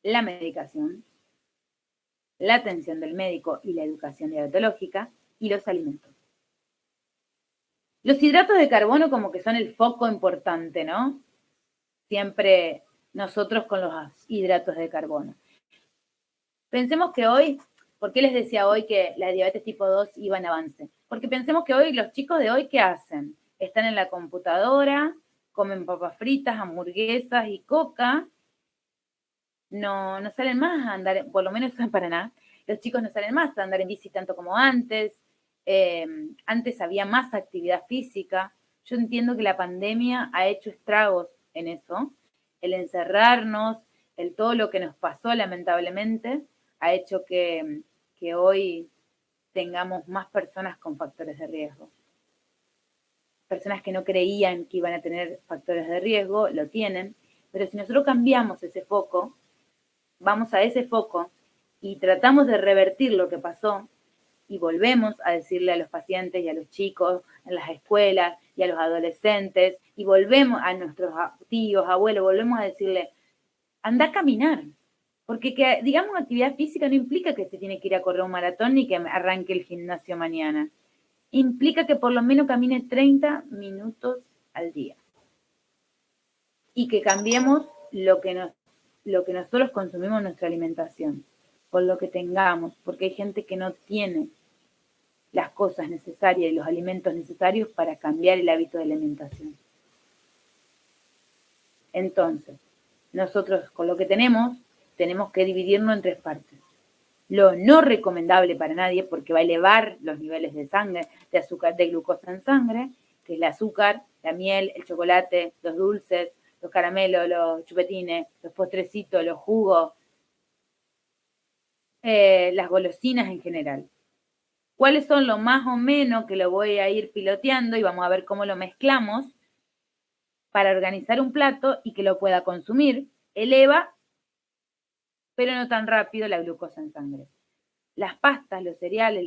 la medicación, la atención del médico y la educación diabetológica y los alimentos. Los hidratos de carbono como que son el foco importante, ¿no? Siempre nosotros con los hidratos de carbono. Pensemos que hoy, ¿por qué les decía hoy que la diabetes tipo 2 iba en avance? Porque pensemos que hoy los chicos de hoy, ¿qué hacen? Están en la computadora, comen papas fritas, hamburguesas y coca. No salen más a andar, por lo menos en Paraná, los chicos no salen más a andar en bici tanto como antes, Antes había más actividad física. Yo entiendo que la pandemia ha hecho estragos en eso. El encerrarnos, todo lo que nos pasó lamentablemente, ha hecho que hoy tengamos más personas con factores de riesgo. Personas que no creían que iban a tener factores de riesgo, lo tienen, pero si nosotros cambiamos ese foco, vamos a ese foco y tratamos de revertir lo que pasó y volvemos a decirle a los pacientes y a los chicos en las escuelas y a los adolescentes y volvemos a nuestros tíos, abuelos, volvemos a decirle, anda a caminar, porque que digamos actividad física no implica que se tiene que ir a correr un maratón ni que arranque el gimnasio mañana. Implica que por lo menos camine 30 minutos al día. Y que cambiemos lo que nosotros consumimos en nuestra alimentación, por lo que tengamos, porque hay gente que no tiene las cosas necesarias y los alimentos necesarios para cambiar el hábito de alimentación. Entonces, nosotros con lo que tenemos que dividirlo en 3 partes. Lo no recomendable para nadie, porque va a elevar los niveles de sangre, de azúcar, de glucosa en sangre, que es el azúcar, la miel, el chocolate, los dulces, los caramelos, los chupetines, los postrecitos, los jugos, las golosinas en general. ¿Cuáles son lo más o menos que lo voy a ir piloteando y vamos a ver cómo lo mezclamos para organizar un plato y que lo pueda consumir? Eleva, pero no tan rápido, la glucosa en sangre. Las pastas, los cereales,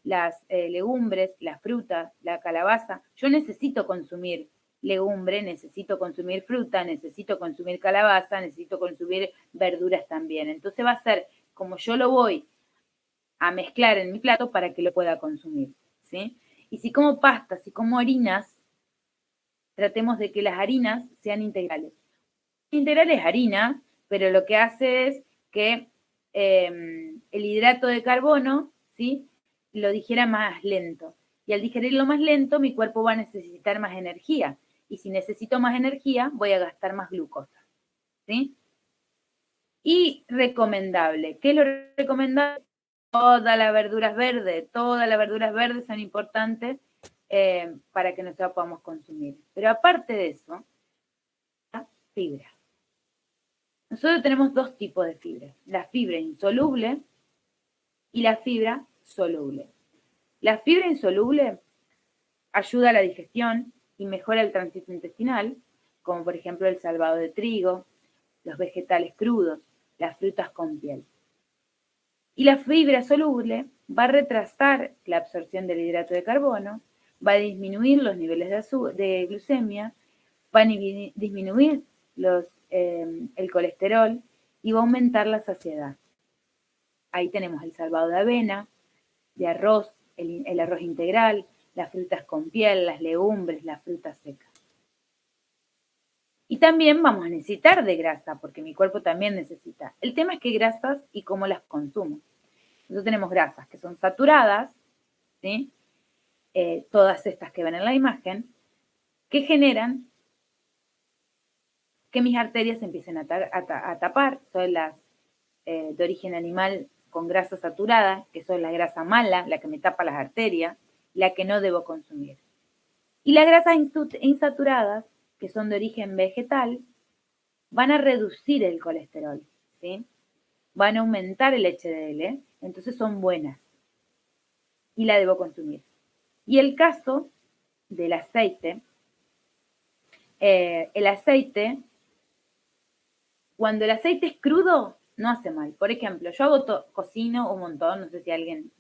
las legumbres, las frutas, la calabaza. Yo necesito consumir legumbre, necesito consumir fruta, necesito consumir calabaza, necesito consumir verduras también. Entonces va a ser como yo lo voy a mezclar en mi plato para que lo pueda consumir, ¿sí? Y si como pastas, si como harinas, tratemos de que las harinas sean integrales. Integral es harina, pero lo que hace es que el hidrato de carbono, ¿sí?, lo digiera más lento. Y al digerirlo más lento, mi cuerpo va a necesitar más energía. Y si necesito más energía, voy a gastar más glucosa, ¿sí? Y recomendable. ¿Qué es lo recomendable? Todas las verduras verdes son importantes para que nosotros podamos consumir. Pero aparte de eso, la fibra. Nosotros tenemos 2 tipos de fibra, la fibra insoluble y la fibra soluble. La fibra insoluble ayuda a la digestión y mejora el tránsito intestinal, como por ejemplo el salvado de trigo, los vegetales crudos, las frutas con piel. Y la fibra soluble va a retrasar la absorción del hidrato de carbono, va a disminuir los niveles de glucemia, va a disminuir el colesterol y va a aumentar la saciedad. Ahí tenemos el salvado de avena, de arroz, el arroz integral, las frutas con piel, las legumbres, las frutas secas. Y también vamos a necesitar de grasa, porque mi cuerpo también necesita. El tema es qué grasas y cómo las consumo. Nosotros tenemos grasas que son saturadas, ¿sí? Todas estas que ven en la imagen, que generan que mis arterias se empiecen a tapar. Son las de origen animal con grasa saturada, que son la grasa mala, la que me tapa las arterias, la que no debo consumir. Y las grasas insaturadas, que son de origen vegetal, van a reducir el colesterol, ¿sí? Van a aumentar el HDL, entonces son buenas y la debo consumir. Y el caso del aceite, el aceite, cuando el aceite es crudo, no hace mal. Por ejemplo, yo cocino un montón, no sé si alguien,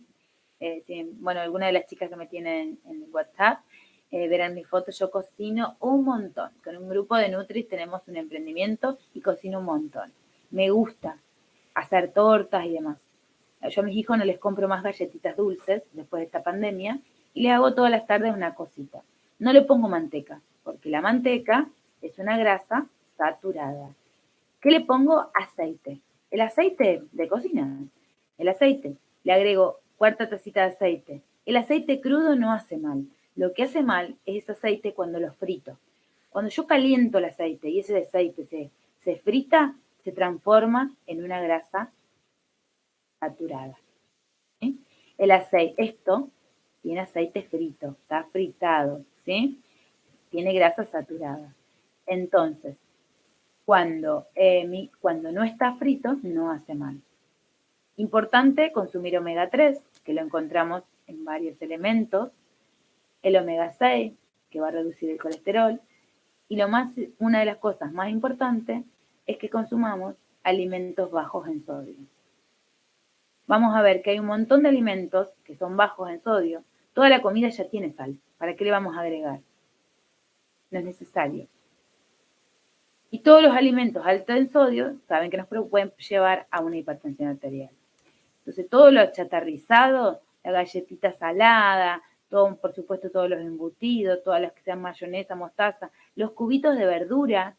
alguna de las chicas que me tienen en WhatsApp, verán mis fotos, yo cocino un montón. Con un grupo de Nutris tenemos un emprendimiento y cocino un montón. Me gusta hacer tortas y demás. Yo a mis hijos no les compro más galletitas dulces después de esta pandemia y les hago todas las tardes una cosita. No le pongo manteca, porque la manteca es una grasa saturada. ¿Qué le pongo? Aceite. El aceite de cocina. El aceite. Le agrego 1/4 tacita de aceite. El aceite crudo no hace mal. Lo que hace mal es ese aceite cuando lo frito. Cuando yo caliento el aceite y ese aceite se frita, se transforma en una grasa saturada. ¿Sí? El aceite, esto tiene aceite frito, está fritado, ¿sí? Tiene grasa saturada. Entonces, cuando no está frito, no hace mal. Importante consumir omega 3, que lo encontramos en varios elementos, el omega 6, que va a reducir el colesterol, y una de las cosas más importantes es que consumamos alimentos bajos en sodio. Vamos a ver que hay un montón de alimentos que son bajos en sodio. Toda la comida ya tiene sal. ¿Para qué le vamos a agregar? No es necesario. Y todos los alimentos altos en sodio saben que nos pueden llevar a una hipertensión arterial. Entonces, todo lo chatarrizado, la galletita salada, todo, por supuesto, todos los embutidos, todas las que sean mayonesa, mostaza, los cubitos de verdura,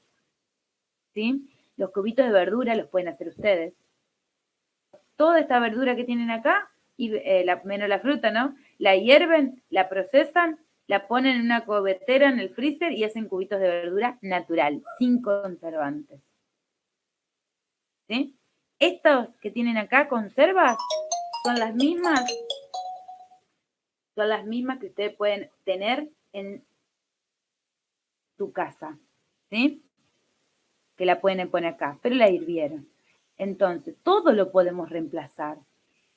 ¿sí? Los cubitos de verdura los pueden hacer ustedes. Toda esta verdura que tienen acá, menos la fruta, ¿no? La hierven, la procesan, la ponen en una cubetera en el freezer y hacen cubitos de verdura natural, sin conservantes. ¿Sí? Estos que tienen acá, conservas, son las mismas que ustedes pueden tener en tu casa, ¿sí? Que la pueden poner acá, pero la hirvieron. Entonces, todo lo podemos reemplazar.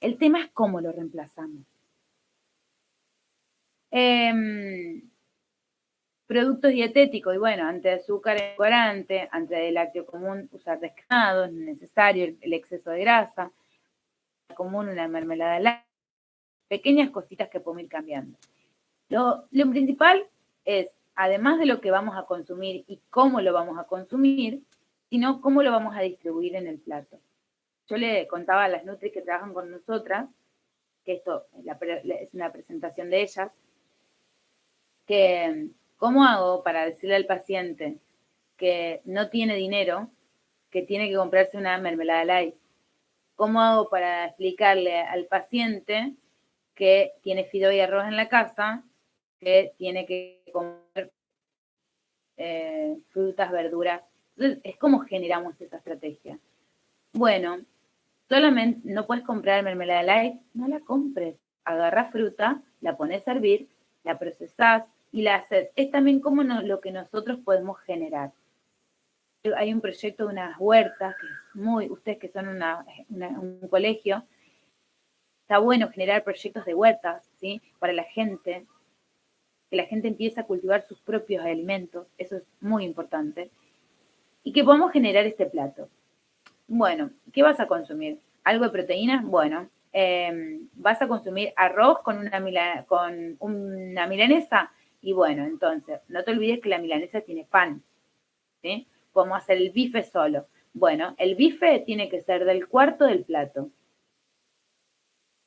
El tema es cómo lo reemplazamos. Productos dietéticos, y bueno, antes de azúcar edulcorante, antes del lácteo común, usar descremado, es necesario el exceso de grasa, común una mermelada de lácteo, pequeñas cositas que podemos ir cambiando. Lo principal es, además de lo que vamos a consumir y cómo lo vamos a consumir, sino cómo lo vamos a distribuir en el plato. Yo le contaba a las nutris que trabajan con nosotras, que esto es una presentación de ellas, que cómo hago para decirle al paciente que no tiene dinero, que tiene que comprarse una mermelada light. ¿Cómo hago para explicarle al paciente que tiene fideo y arroz en la casa, que tiene que comer frutas, verduras? Entonces, es como generamos esa estrategia. Bueno, solamente no puedes comprar mermelada light, no la compres. Agarra fruta, la pones a hervir, la procesás y la haces. Es también como lo que nosotros podemos generar. Hay un proyecto de unas huertas, que es ustedes que son un colegio, está bueno generar proyectos de huertas, ¿sí? Para la gente, que la gente empiece a cultivar sus propios alimentos, eso es muy importante, y que podamos generar este plato. Bueno, ¿qué vas a consumir? ¿Algo de proteínas? Bueno, vas a consumir arroz con una milanesa, y bueno, entonces, no te olvides que la milanesa tiene pan, ¿sí? Podemos hacer el bife solo. Bueno, el bife tiene que ser del cuarto del plato.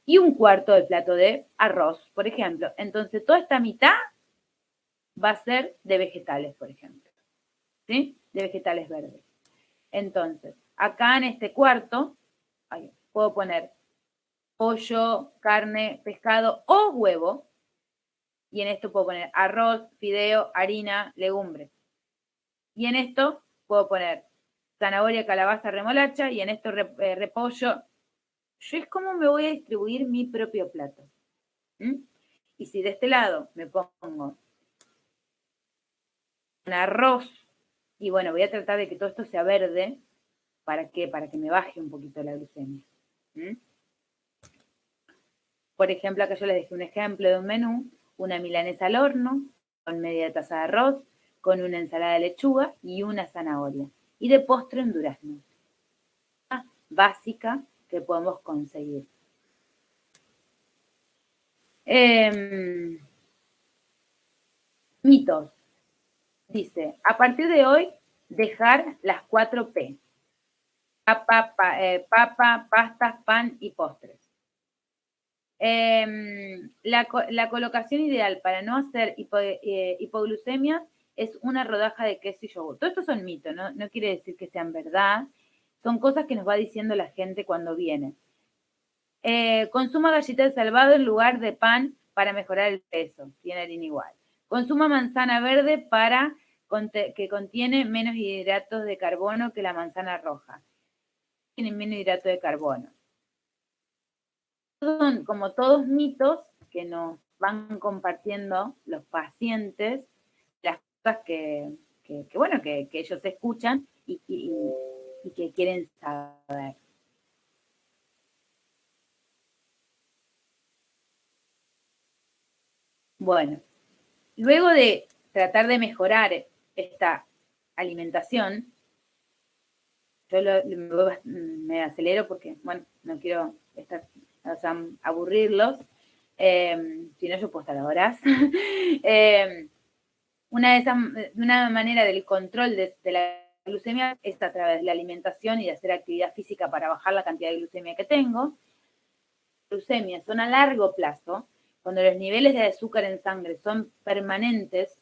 Y un cuarto del plato de arroz, por ejemplo. Entonces, toda esta mitad va a ser de vegetales, por ejemplo. ¿Sí? De vegetales verdes. Entonces, acá en este cuarto, puedo poner pollo, carne, pescado o huevo. Y en esto puedo poner arroz, fideo, harina, legumbres. Y en esto puedo poner zanahoria, calabaza, remolacha. Y en esto repollo. Yo es como me voy a distribuir mi propio plato. Y si de este lado me pongo un arroz, y bueno, voy a tratar de que todo esto sea verde, ¿para qué? Para que me baje un poquito la glucemia. Por ejemplo, acá yo les dejé un ejemplo de un menú, una milanesa al horno, con media taza de arroz, con una ensalada de lechuga y una zanahoria. Y de postre un durazno. Básica que podemos conseguir. Mitos. Dice, a partir de hoy, dejar las 4 P. Papa, pastas, pan y postres. La colocación ideal para no hacer hipoglucemia es una rodaja de queso y yogur. Todo esto son mitos, no quiere decir que sean verdad. Son cosas que nos va diciendo la gente cuando viene. Consuma galletas de salvado en lugar de pan para mejorar el peso. Tiene harina igual. Consuma manzana verde que contiene menos hidratos de carbono que la manzana roja. Tiene menos hidratos de carbono. Son como todos mitos que nos van compartiendo los pacientes las cosas bueno, que ellos escuchan y que quieren saber. Bueno, luego de tratar de mejorar esta alimentación, yo me acelero porque, bueno, no quiero aburrirlos, si no yo puedo estar horas. Una manera del control de la glucemia es a través de la alimentación y de hacer actividad física para bajar la cantidad de glucemia que tengo. Las glucemias son a largo plazo, cuando los niveles de azúcar en sangre son permanentes,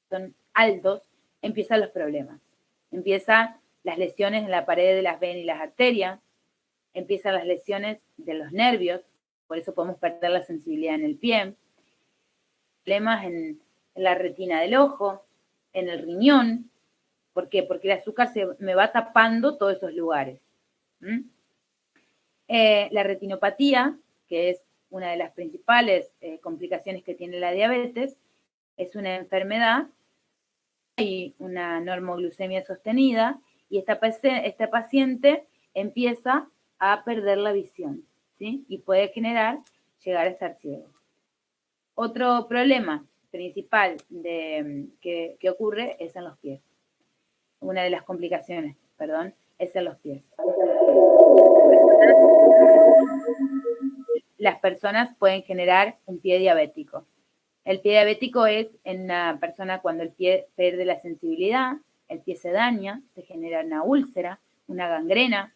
son altos, empiezan los problemas. Empiezan las lesiones en la pared de las venas y las arterias, empiezan las lesiones de los nervios, por eso podemos perder la sensibilidad en el pie, problemas en la retina del ojo, en el riñón. ¿Por qué? Porque el azúcar me va tapando todos esos lugares. La retinopatía, que es una de las principales complicaciones que tiene la diabetes, es una enfermedad y una normoglucemia sostenida, y esta paciente empieza a perder la visión, ¿sí? Y puede llegar a estar ciego. Otro problema principal que ocurre es en los pies. Una de las complicaciones, perdón, es en los pies. Las personas pueden generar un pie diabético. El pie diabético es en una persona cuando el pie pierde la sensibilidad, el pie se daña, se genera una úlcera, una gangrena.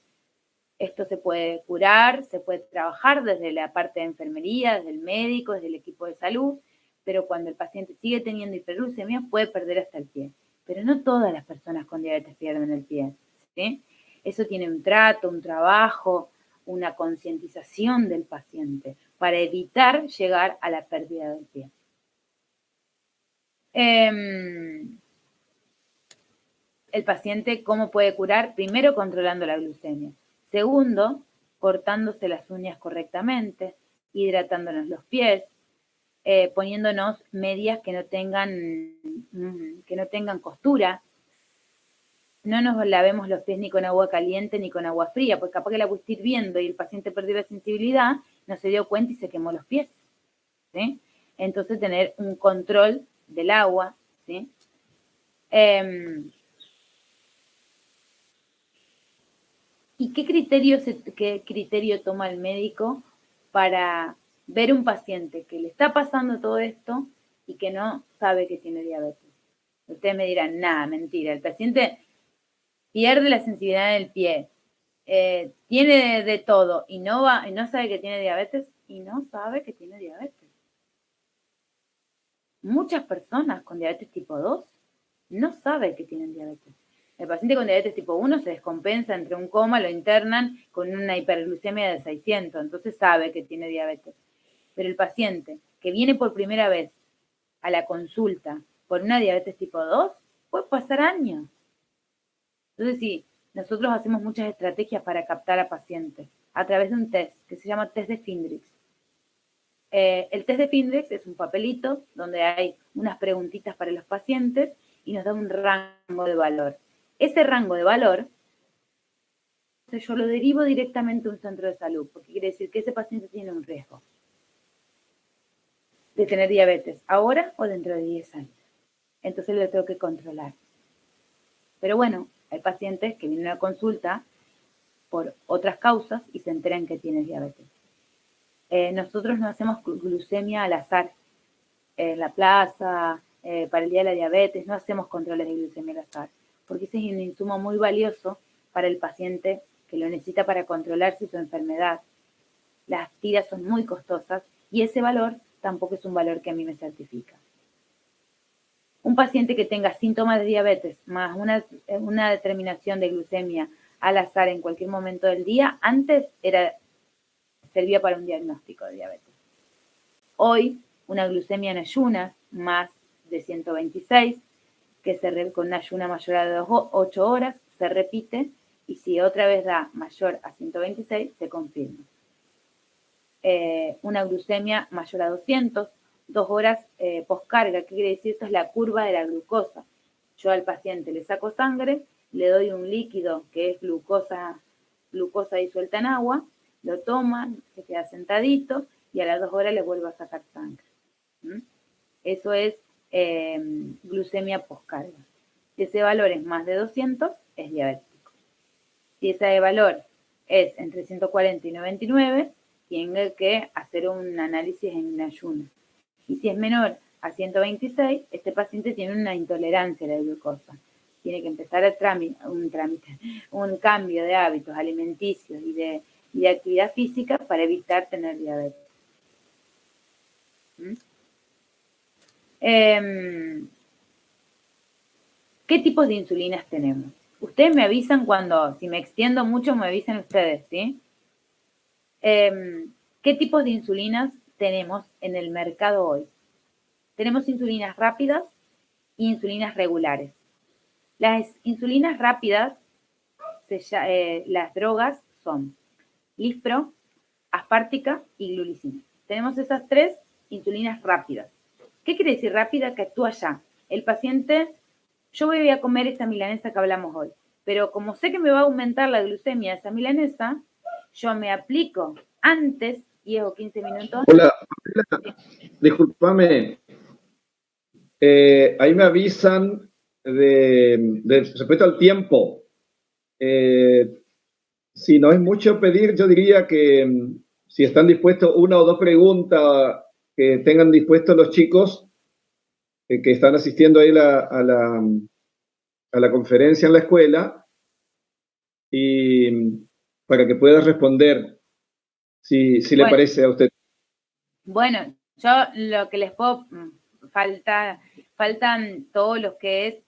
Esto se puede curar, se puede trabajar desde la parte de enfermería, desde el médico, desde el equipo de salud, pero cuando el paciente sigue teniendo hiperglucemia puede perder hasta el pie. Pero no todas las personas con diabetes pierden el pie, ¿sí? Eso tiene un trato, un trabajo, una concientización del paciente para evitar llegar a la pérdida del pie. El paciente, ¿cómo puede curar? Primero, controlando la glucemia. Segundo, cortándose las uñas correctamente, hidratándonos los pies, poniéndonos medias que no tengan costura. No nos lavemos los pies ni con agua caliente ni con agua fría, porque capaz que la esté hirviendo y el paciente perdió la sensibilidad, no se dio cuenta y se quemó los pies, ¿sí? Entonces, tener un control del agua, ¿sí? ¿Y qué criterio toma el médico para ver un paciente que le está pasando todo esto y que no sabe que tiene diabetes? Ustedes me dirán, nada, mentira, el paciente pierde la sensibilidad en el pie, tiene de todo y no sabe que tiene diabetes, y no sabe que tiene diabetes. Muchas personas con diabetes tipo 2 no saben que tienen diabetes. El paciente con diabetes tipo 1 se descompensa entre un coma, lo internan con una hiperglucemia de 600, entonces sabe que tiene diabetes. Pero el paciente que viene por primera vez a la consulta por una diabetes tipo 2, puede pasar años. Entonces, sí, nosotros hacemos muchas estrategias para captar a pacientes a través de un test que se llama test de Findrix. El test de Findrix es un papelito donde hay unas preguntitas para los pacientes y nos da un rango de valor. Ese rango de valor, yo lo derivo directamente a un centro de salud, porque quiere decir que ese paciente tiene un riesgo de tener diabetes ahora o dentro de 10 años. Entonces lo tengo que controlar. Pero bueno, hay pacientes que vienen a consulta por otras causas y se enteran que tienen diabetes. Nosotros no hacemos glucemia al azar. En la plaza, para el día de la diabetes, no hacemos controles de glucemia al azar, porque ese es un insumo muy valioso para el paciente que lo necesita para controlarse su enfermedad. Las tiras son muy costosas y ese valor tampoco es un valor que a mí me certifica. Un paciente que tenga síntomas de diabetes más una determinación de glucemia al azar en cualquier momento del día, antes servía para un diagnóstico de diabetes. Hoy, una glucemia en ayunas más de 126, con una ayuna mayor a 8 horas, se repite, y si otra vez da mayor a 126, se confirma. Una glucemia mayor a 200 2 horas poscarga. ¿Qué quiere decir? Esto es la curva de la glucosa. Yo al paciente le saco sangre, le doy un líquido que es glucosa disuelta en agua, lo toma, se queda sentadito y a las 2 horas le vuelvo a sacar sangre. Eso es glucemia poscarga. Si ese valor es más de 200, es diabético. Si ese valor es entre 140 y 99, tiene que hacer un análisis en ayuno. Y si es menor a 126, este paciente tiene una intolerancia a la glucosa. Tiene que empezar un cambio de hábitos alimenticios y de actividad física para evitar tener diabetes. ¿Qué tipos de insulinas tenemos? Ustedes me avisan si me extiendo mucho, me avisan ustedes, ¿sí? ¿Qué tipos de insulinas tenemos en el mercado hoy? Tenemos insulinas rápidas e insulinas regulares. Las insulinas rápidas, las drogas son Lispro, Aspártica y Glulicina. Tenemos esas 3 insulinas rápidas. ¿Qué quiere decir rápida? Que actúa ya. El paciente, yo voy a comer esta milanesa que hablamos hoy, pero como sé que me va a aumentar la glucemia de esa milanesa, yo me aplico antes, 10 o 15 minutos. Hola, discúlpame. Ahí me avisan respecto al tiempo. Si no es mucho pedir, yo diría que si están dispuestos, 1 o 2 preguntas que tengan dispuestos los chicos que están asistiendo ahí a la conferencia en la escuela, y para que pueda responder, si le parece a usted. Bueno, yo lo que les puedo faltan todos los que es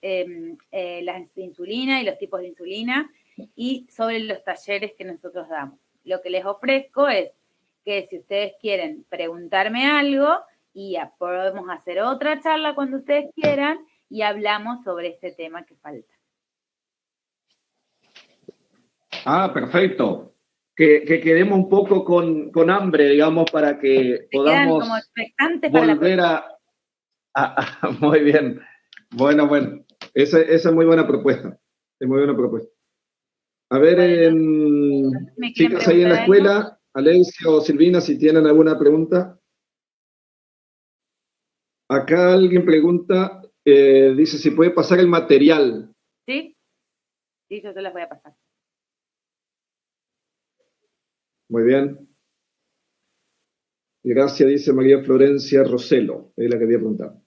la insulina y los tipos de insulina, y sobre los talleres que nosotros damos. Lo que les ofrezco es que si ustedes quieren preguntarme algo, y podemos hacer otra charla cuando ustedes quieran y hablamos sobre este tema que falta. Perfecto. Que quedemos un poco con hambre, digamos, para que podamos como expectantes volver muy bien. Bueno. Esa es muy buena propuesta. Es muy buena propuesta. A ver, chicas ahí en la escuela, Alexia o Silvina, si tienen alguna pregunta. Acá alguien pregunta, dice si puede pasar el material. Sí, yo te las voy a pasar. Muy bien. Gracias, dice María Florencia Roselo, es la que había preguntado.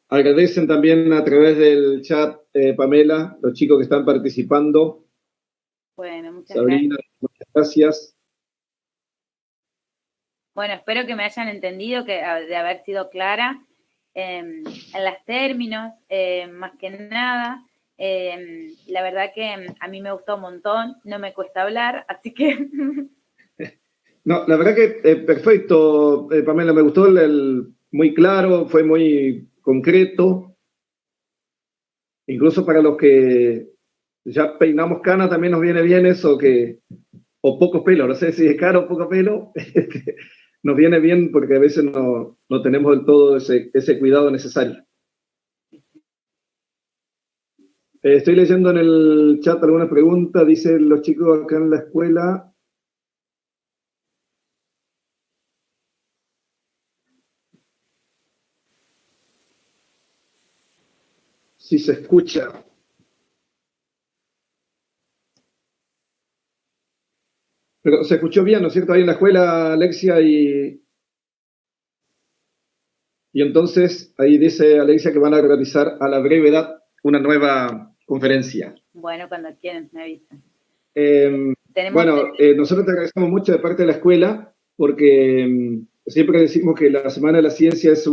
Agradecen también a través del chat, Pamela, los chicos que están participando. Bueno, muchas Sabrina, muchas gracias. Bueno, espero que me hayan entendido, de haber sido clara en los términos, más que nada. La verdad que a mí me gustó un montón, no me cuesta hablar, así que... No, la verdad que perfecto, Pamela, me gustó muy claro, fue muy concreto. Incluso para los que ya peinamos canas también nos viene bien eso, o poco pelo, no sé si es caro o poco pelo, nos viene bien porque a veces no tenemos del todo ese cuidado necesario. Estoy leyendo en el chat algunas preguntas, dicen los chicos acá en la escuela. Si se escucha. Pero se escuchó bien, ¿no es cierto? Ahí en la escuela, Alexia, y entonces ahí dice Alexia que van a realizar a la brevedad una nueva conferencia. Bueno, cuando quieran, me avisan. Nosotros te agradecemos mucho de parte de la escuela, porque siempre decimos que la Semana de la Ciencia es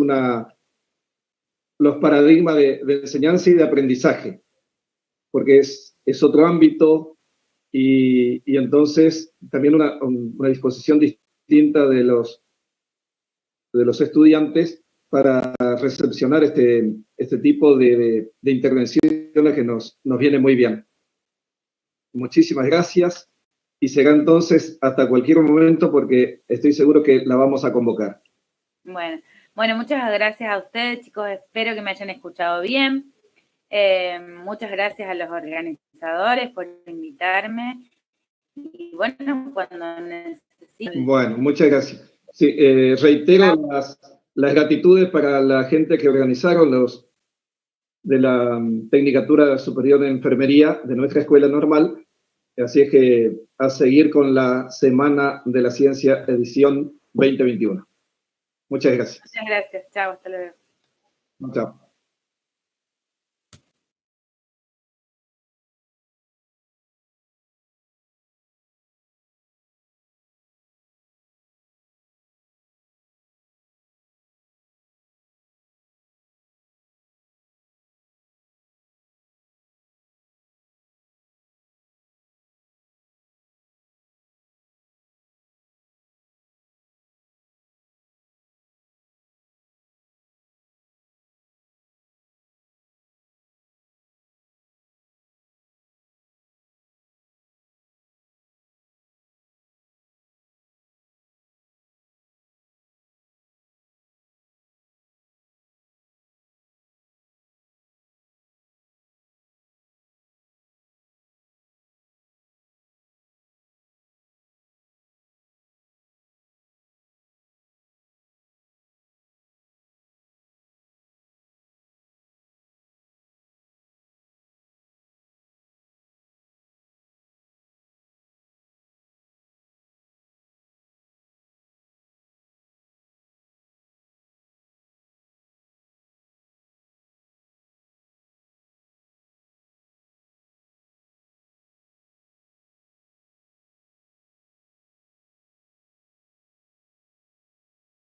los paradigmas de enseñanza y de aprendizaje, porque es otro ámbito. Y entonces también una disposición distinta de los estudiantes para recepcionar este tipo de intervenciones que nos viene muy bien. Muchísimas gracias. y será entonces hasta cualquier momento porque estoy seguro que la vamos a convocar. Bueno, muchas gracias a ustedes, chicos. Espero que me hayan escuchado bien. Muchas gracias a los organizadores por invitarme. Y bueno, cuando necesiten. Bueno, muchas gracias. Sí, reitero las gratitudes para la gente que organizaron los de la Tecnicatura Superior de Enfermería de nuestra escuela normal. Así es que a seguir con la Semana de la Ciencia edición 2021. Muchas gracias. Muchas gracias. Chao, hasta luego. Chao.